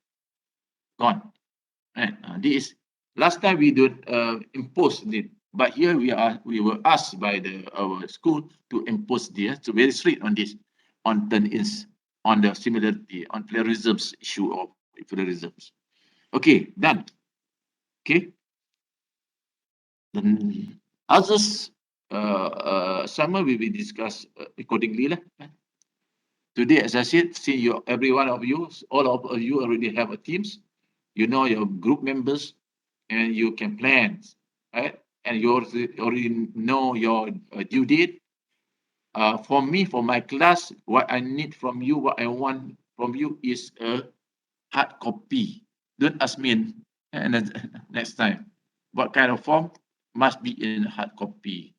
gone. Right? This is last time we don't impose it, but here we were asked by our school to impose this. So very strict on this, on turn-ins, on the similarity, on plagiarisms issue of plagiarisms. Okay, done. Okay. Then others summer will be discussed accordingly lah. Today, as I said, see you, every one of you, all of you already have a teams. You know your group members, and you can plan, right? And you already know your due date. For me, for my class, what I need from you, what I want from you is a hard copy. Don't ask me and next time. What kind of form must be in hard copy?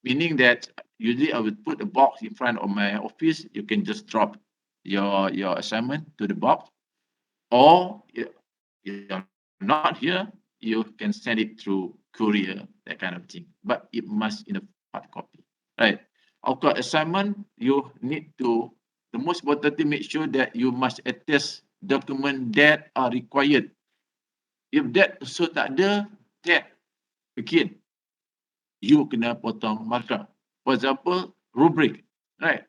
Meaning that usually I would put a box in front of my office. You can just drop your assignment to the box, or you're not here, you can send it through courier, that kind of thing. But it must in a hard copy, right? Of course, assignment, you need to, the most important thing, make sure that you must attach document that are required. If that so tak ada, that again, you kena potong markah. For example, rubric, right?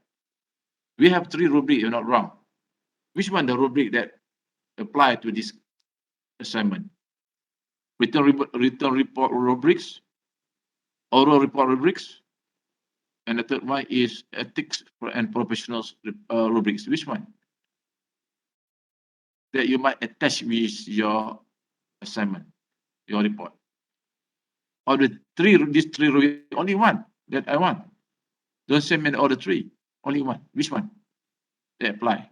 We have 3 rubric, you're not wrong. Which one the rubric that apply to this assignment? Written report rubrics, oral report rubrics, and the third one is ethics and professionals rubrics. Which one that you might attach with your assignment, your report? Or these three rubrics, only one that I want. Don't send me all the 3, only one. Which one they apply?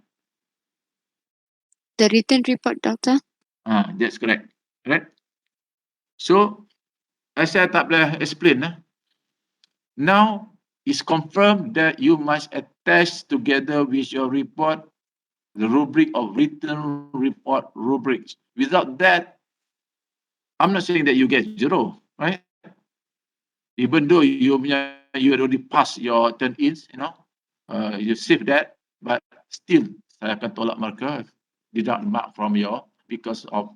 The written report, Doctor. That's correct. Right? So, saya tak boleh explain. Now, it's confirmed that you must attach together with your report the rubric of written report rubrics. Without that, I'm not saying that you get 0, right? Even though you already pass your turn-ins, you save that, but still, saya akan tolak markah, deduct mark from your, because of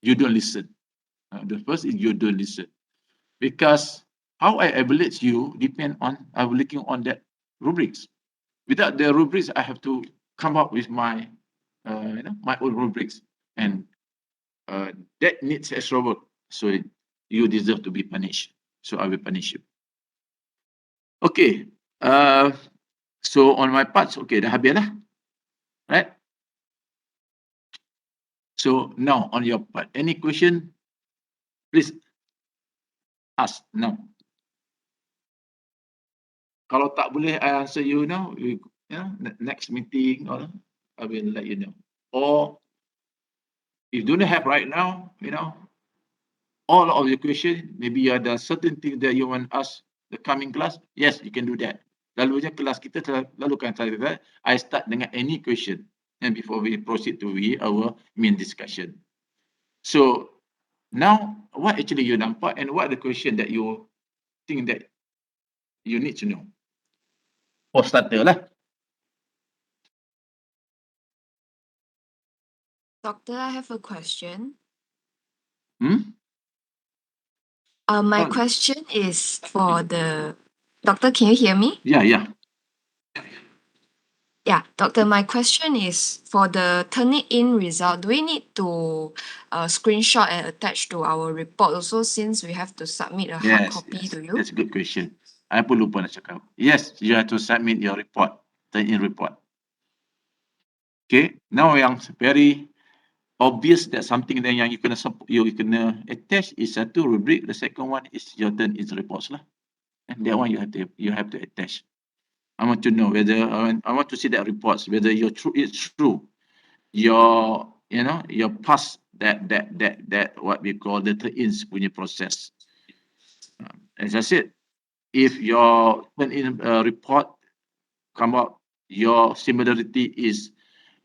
you don't listen. The first is you don't listen. Because how I evaluate you depend on, I'm looking on that rubrics. Without the rubrics, I have to come up with my, my own rubrics, and that needs extra work. So you deserve to be punished. So I will punish you. Okay. So on my part, okay, dah habis lah. Right? So now on your part, any question? Please ask now. Kalau tak boleh I answer you now, next meeting, or I will let you know. Or if you don't have right now, all of your question, maybe you ada certain things that you want to ask the coming class, yes, you can do that. Lalunya kelas kita lalu kan saya I start dengan any question, and before we proceed to our main discussion. So now, what actually you nampak, and what the question that you think that you need to know? For starter lah. Doctor, I have a question. Hmm? My Oh. question is for the doctor. Can you hear me? Yeah. Yeah, doctor. My question is for the turning in result. Do we need to screenshot and attach to our report also, since we have to submit a hard copy to you? That's a good question. I pun lupa nak cakap. Yes, you have to submit your report, turn-in report. Okay, now yang very obvious that something that yang you kena attach is satu rubric. The second one is your turn-in reports lah. And that one you have to attach. I want to know whether I want to see that reports, whether it's true. Your past that what we call the turn-ins punya process. As I said, if your turn-in report come out, your similarity is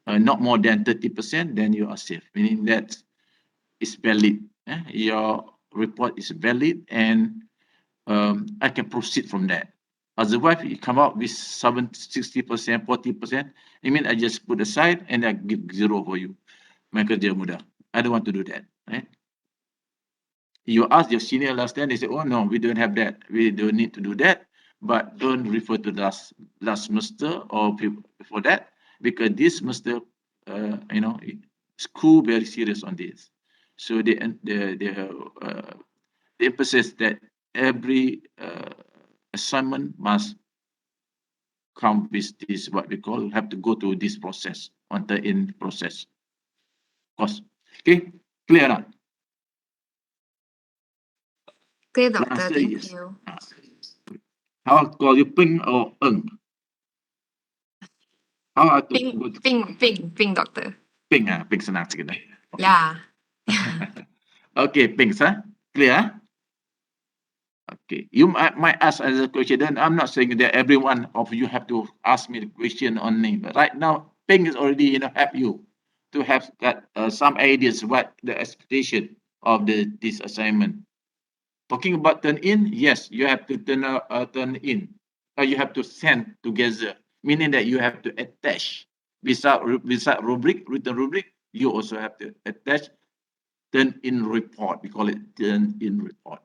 not more than 30%, then you are safe. Meaning that is valid. Your report is valid, and I can proceed from that. Otherwise, you come out with 60%, 40%, I mean, I just put aside and I give 0 for you. My kerja mudah. I don't want to do that. Right? You ask your senior last time, they say, oh no, we don't have that. We don't need to do that. But don't refer to last semester or before that, because this semester, school very serious on this. So the emphasis that every assignment must come with this, what we call, have to go through this process, on the in process. Of course. Okay, clear now? Okay, The doctor, answer thank is you. How I call you Ping or Eng? How I to go to Ping, doctor. Ping, Ping senang sikit. Yeah. Okay, Ping, sir. Clear? Okay. You might ask as a question. Then I'm not saying that every one of you have to ask me the question on me. But right now, Ping is already help you to have got some ideas what the expectation of this assignment. Talking about turn in, yes, you have to turn in. You have to send together, meaning that you have to attach without rubric, written rubric. You also have to attach turn in report. We call it turn in report.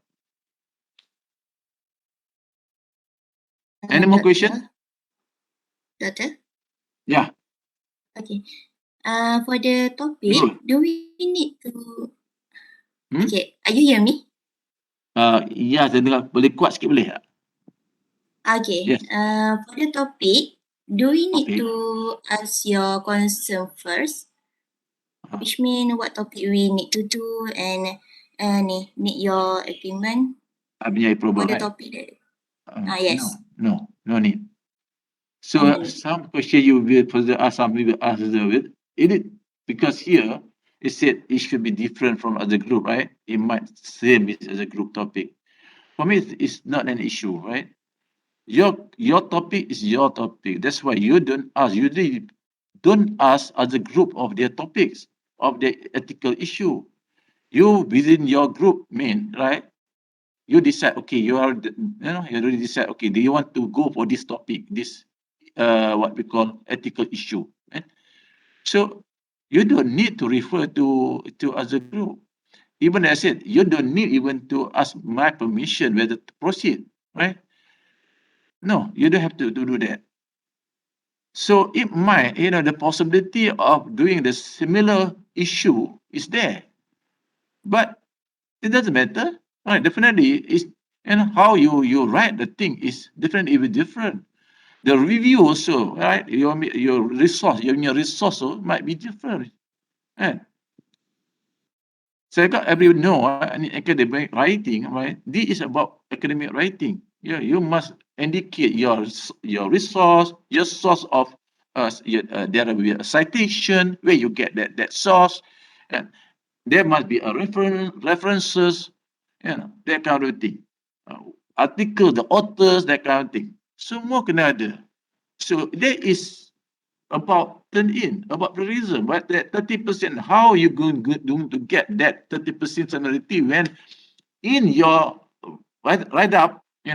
Any more question? Doctor? Yeah. Okay. For the topic, Good. do we need to... Hmm? Okay, are you hear me? Ya, saya dengar. Boleh kuat sikit boleh tak? Okay. Yes. For the topic, do we need Okay. to ask your concern first? Which mean what topic we need to do and need your agreement Punya for approval, the right? topic that... yes. No need. So No need. some question you will further ask, some will ask with it because here it said it should be different from other group, right? It might same as a group topic. For me, it's not an issue, right? Your topic is your topic. That's why you don't ask. You don't ask other group of their topics of the ethical issue. You within your group, right? You decide. Okay, you already decide. Okay, do you want to go for this topic? This what we call ethical issue. Right? So you don't need to refer to other group. Even I said, you don't need even to ask my permission whether to proceed, right? No, you don't have to do that. So it might, the possibility of doing the similar issue is there, but it doesn't matter, right? Definitely, is how you write the thing is definitely different. The review also, right? Your resource, your resource also might be different. Right? Saya got everyone know academic writing, right? This is about academic writing. Yeah, you must indicate your resource, your source of there will be a citation where you get that source, and there must be a references, that kind of thing. Article, the authors, that kind of thing. Semua kena ada. So there is about turn in, about the reason, but that 30%, how you going to get that 30% similarity when in your write up, in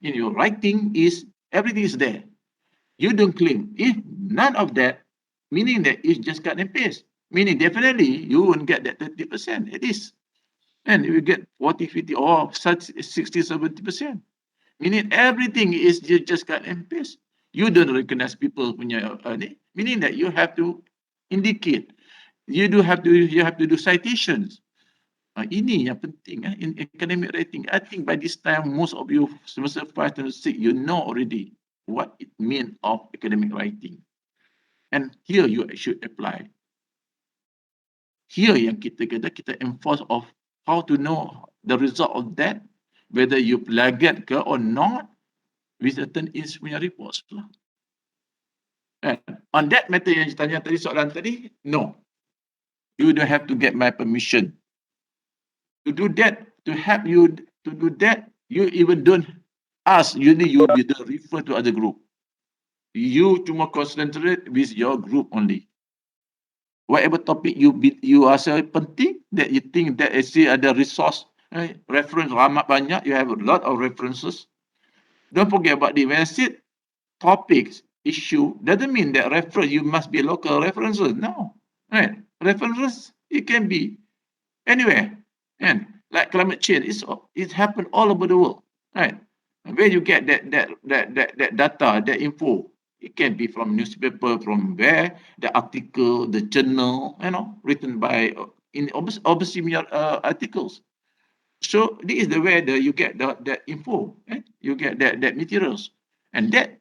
your writing is everything is there. You don't claim. If none of that, meaning that it's just cut and paste, meaning definitely you won't get that 30%. It is. And you get 40, 50, or 60, 70%. Meaning everything is just cut and paste. You don't recognize people punya meaning that you have to indicate. You have to do citations. Ini yang penting in academic writing. I think by this time most of you semester 5 and 6 you know already what it means of academic writing. And here you should apply. Here yang kita enforce of how to know the result of that, whether you plagiat ke or not, with certain is punya reports lah. And on that matter yang tanya tadi soalan tadi, no. You don't have to get my permission. To do that, to help you to do that, you even don't ask. Usually you don't refer to other group. You cuma concentrate with your group only. whatever topic you rasa penting, that you think that is ada resource, reference ramai banyak, you have a lot of references. Don't forget about it. When I said topics, issue, doesn't mean that reference, you must be local references. No, right? References, it can be anywhere. And like climate change, it happened all over the world, right? And where you get that data, that info, it can be from newspaper, from where, the article, the journal, written by in obviously articles. So this is the way that you get that info, you get that materials, and that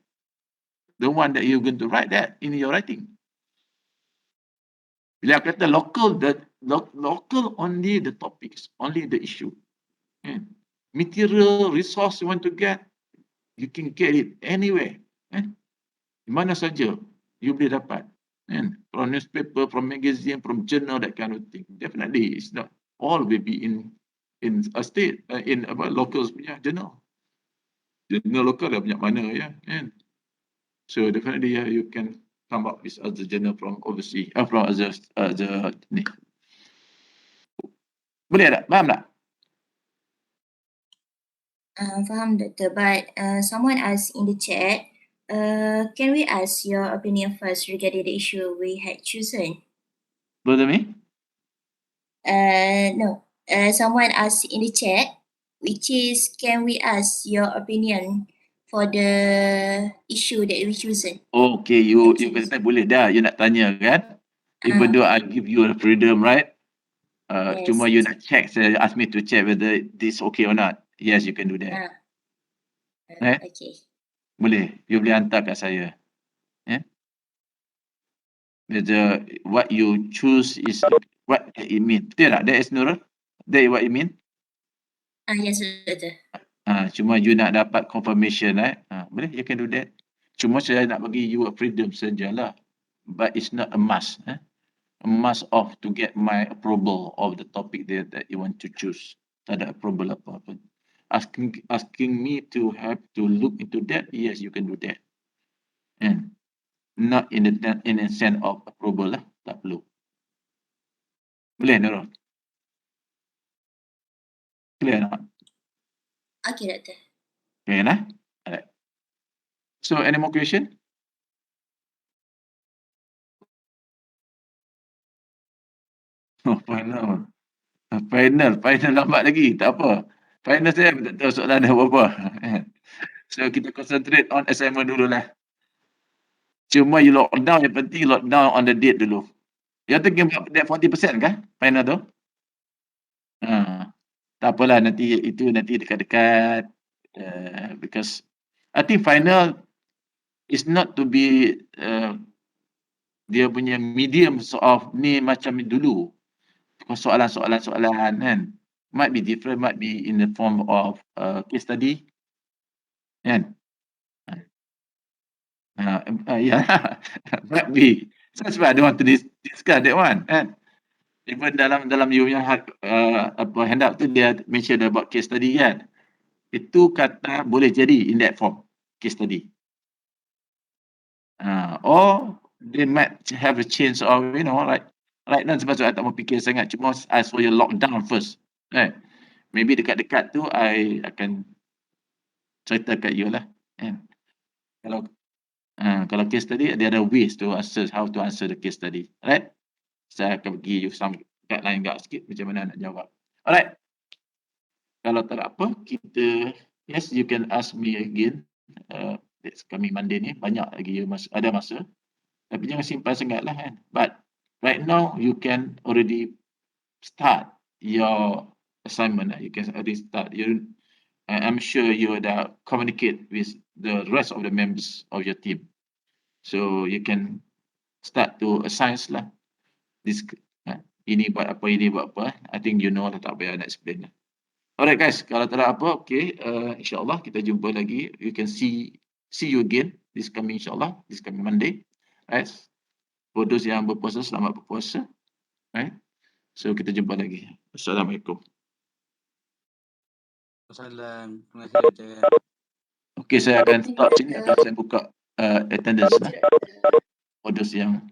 the one that you're going to write that in your writing. Bila kata local, local only the topics, only the issue. Material, resource you want to get, you can get it anywhere. Di mana saja you boleh dapat. From newspaper, from magazine, from journal, that kind of thing. Definitely, it's not all will be in a state, in locals punya journal. Journal local dah banyak mana ya. So definitely you can come up with other journal from overseas, from other ni. Boleh tak? Faham tak? Faham, Doctor. But someone asked in the chat, can we ask your opinion first regarding the issue we had chosen? Betul me? No. Someone asked in the chat, which is, can we ask your opinion for the issue that we chosen? Okay, you kata boleh dah, you nak tanya kan? Even though I give you a freedom, right? Yes. Cuma you nak check, ask me to check whether this okay or not. Yes, you can do that. Okay. Boleh, you boleh hantar kat saya. Whether what you choose is what it mean. Betul tak? That is Nurul? That is what it mean? Yes, Doctor. Cuma you nak dapat confirmation, boleh, you can do that. Cuma saya nak bagi you a freedom sajalah. But it's not a must. A must of to get my approval of the topic that you want to choose. Tak ada approval apa-apa. Asking me to have to look into that, yes, you can do that. And not in the sense of approval lah, tak perlu. Boleh, Nurul? Clear tak? Okay, Doctor. Clear lah? Alright. So, any more question? Oh, final. Final lambat lagi. Tak apa. Final saya tak tahu soalan apa-apa. So, kita concentrate on assignment dululah. Cuma you lockdown, yang penting lockdown on the date dulu. You're thinking about that 40% kah? Final tu? Tak apalah, nanti dekat-dekat. Because I think final is not to be dia punya medium of ni macam dulu. Soalan kan. Might be different, might be in the form of case study. Kan? Yeah, might be. So that's why I don't want to discuss that one. Kan? Even dalam you punya handout tu dia mention about case study kan. Itu kata boleh jadi in that form, case study. Or they might have a chance of, like right now sebab saya tak mau fikir sangat, cuma as for your lockdown first. Right? Maybe dekat-dekat tu I akan cerita kat you lah. Kalau case study, there are ways to answer, how to answer the case study. Alright? Saya akan bagi you some guideline sikit macam mana nak jawab. Alright? Kalau tak ada apa, yes, you can ask me again. That's coming Monday ni, banyak lagi ada masa. Tapi jangan simpan sangat lah kan. But right now, you can already start your assignment. You can already start. I'm sure you dah communicate with the rest of the members of your team. So you can start to assign lah. Ini buat apa, ini buat apa. I think you know lah, tak payah nak explain lah. Alright guys, kalau tak ada apa, okay. InsyaAllah kita jumpa lagi. You can see you again this coming Monday. Right? For those yang berpuasa, selamat berpuasa. Right? So kita jumpa lagi. Assalamualaikum. Assalam. Terima kasih, Doctor. Okay, saya akan stop sini. Saya buka attendance lah. For those yang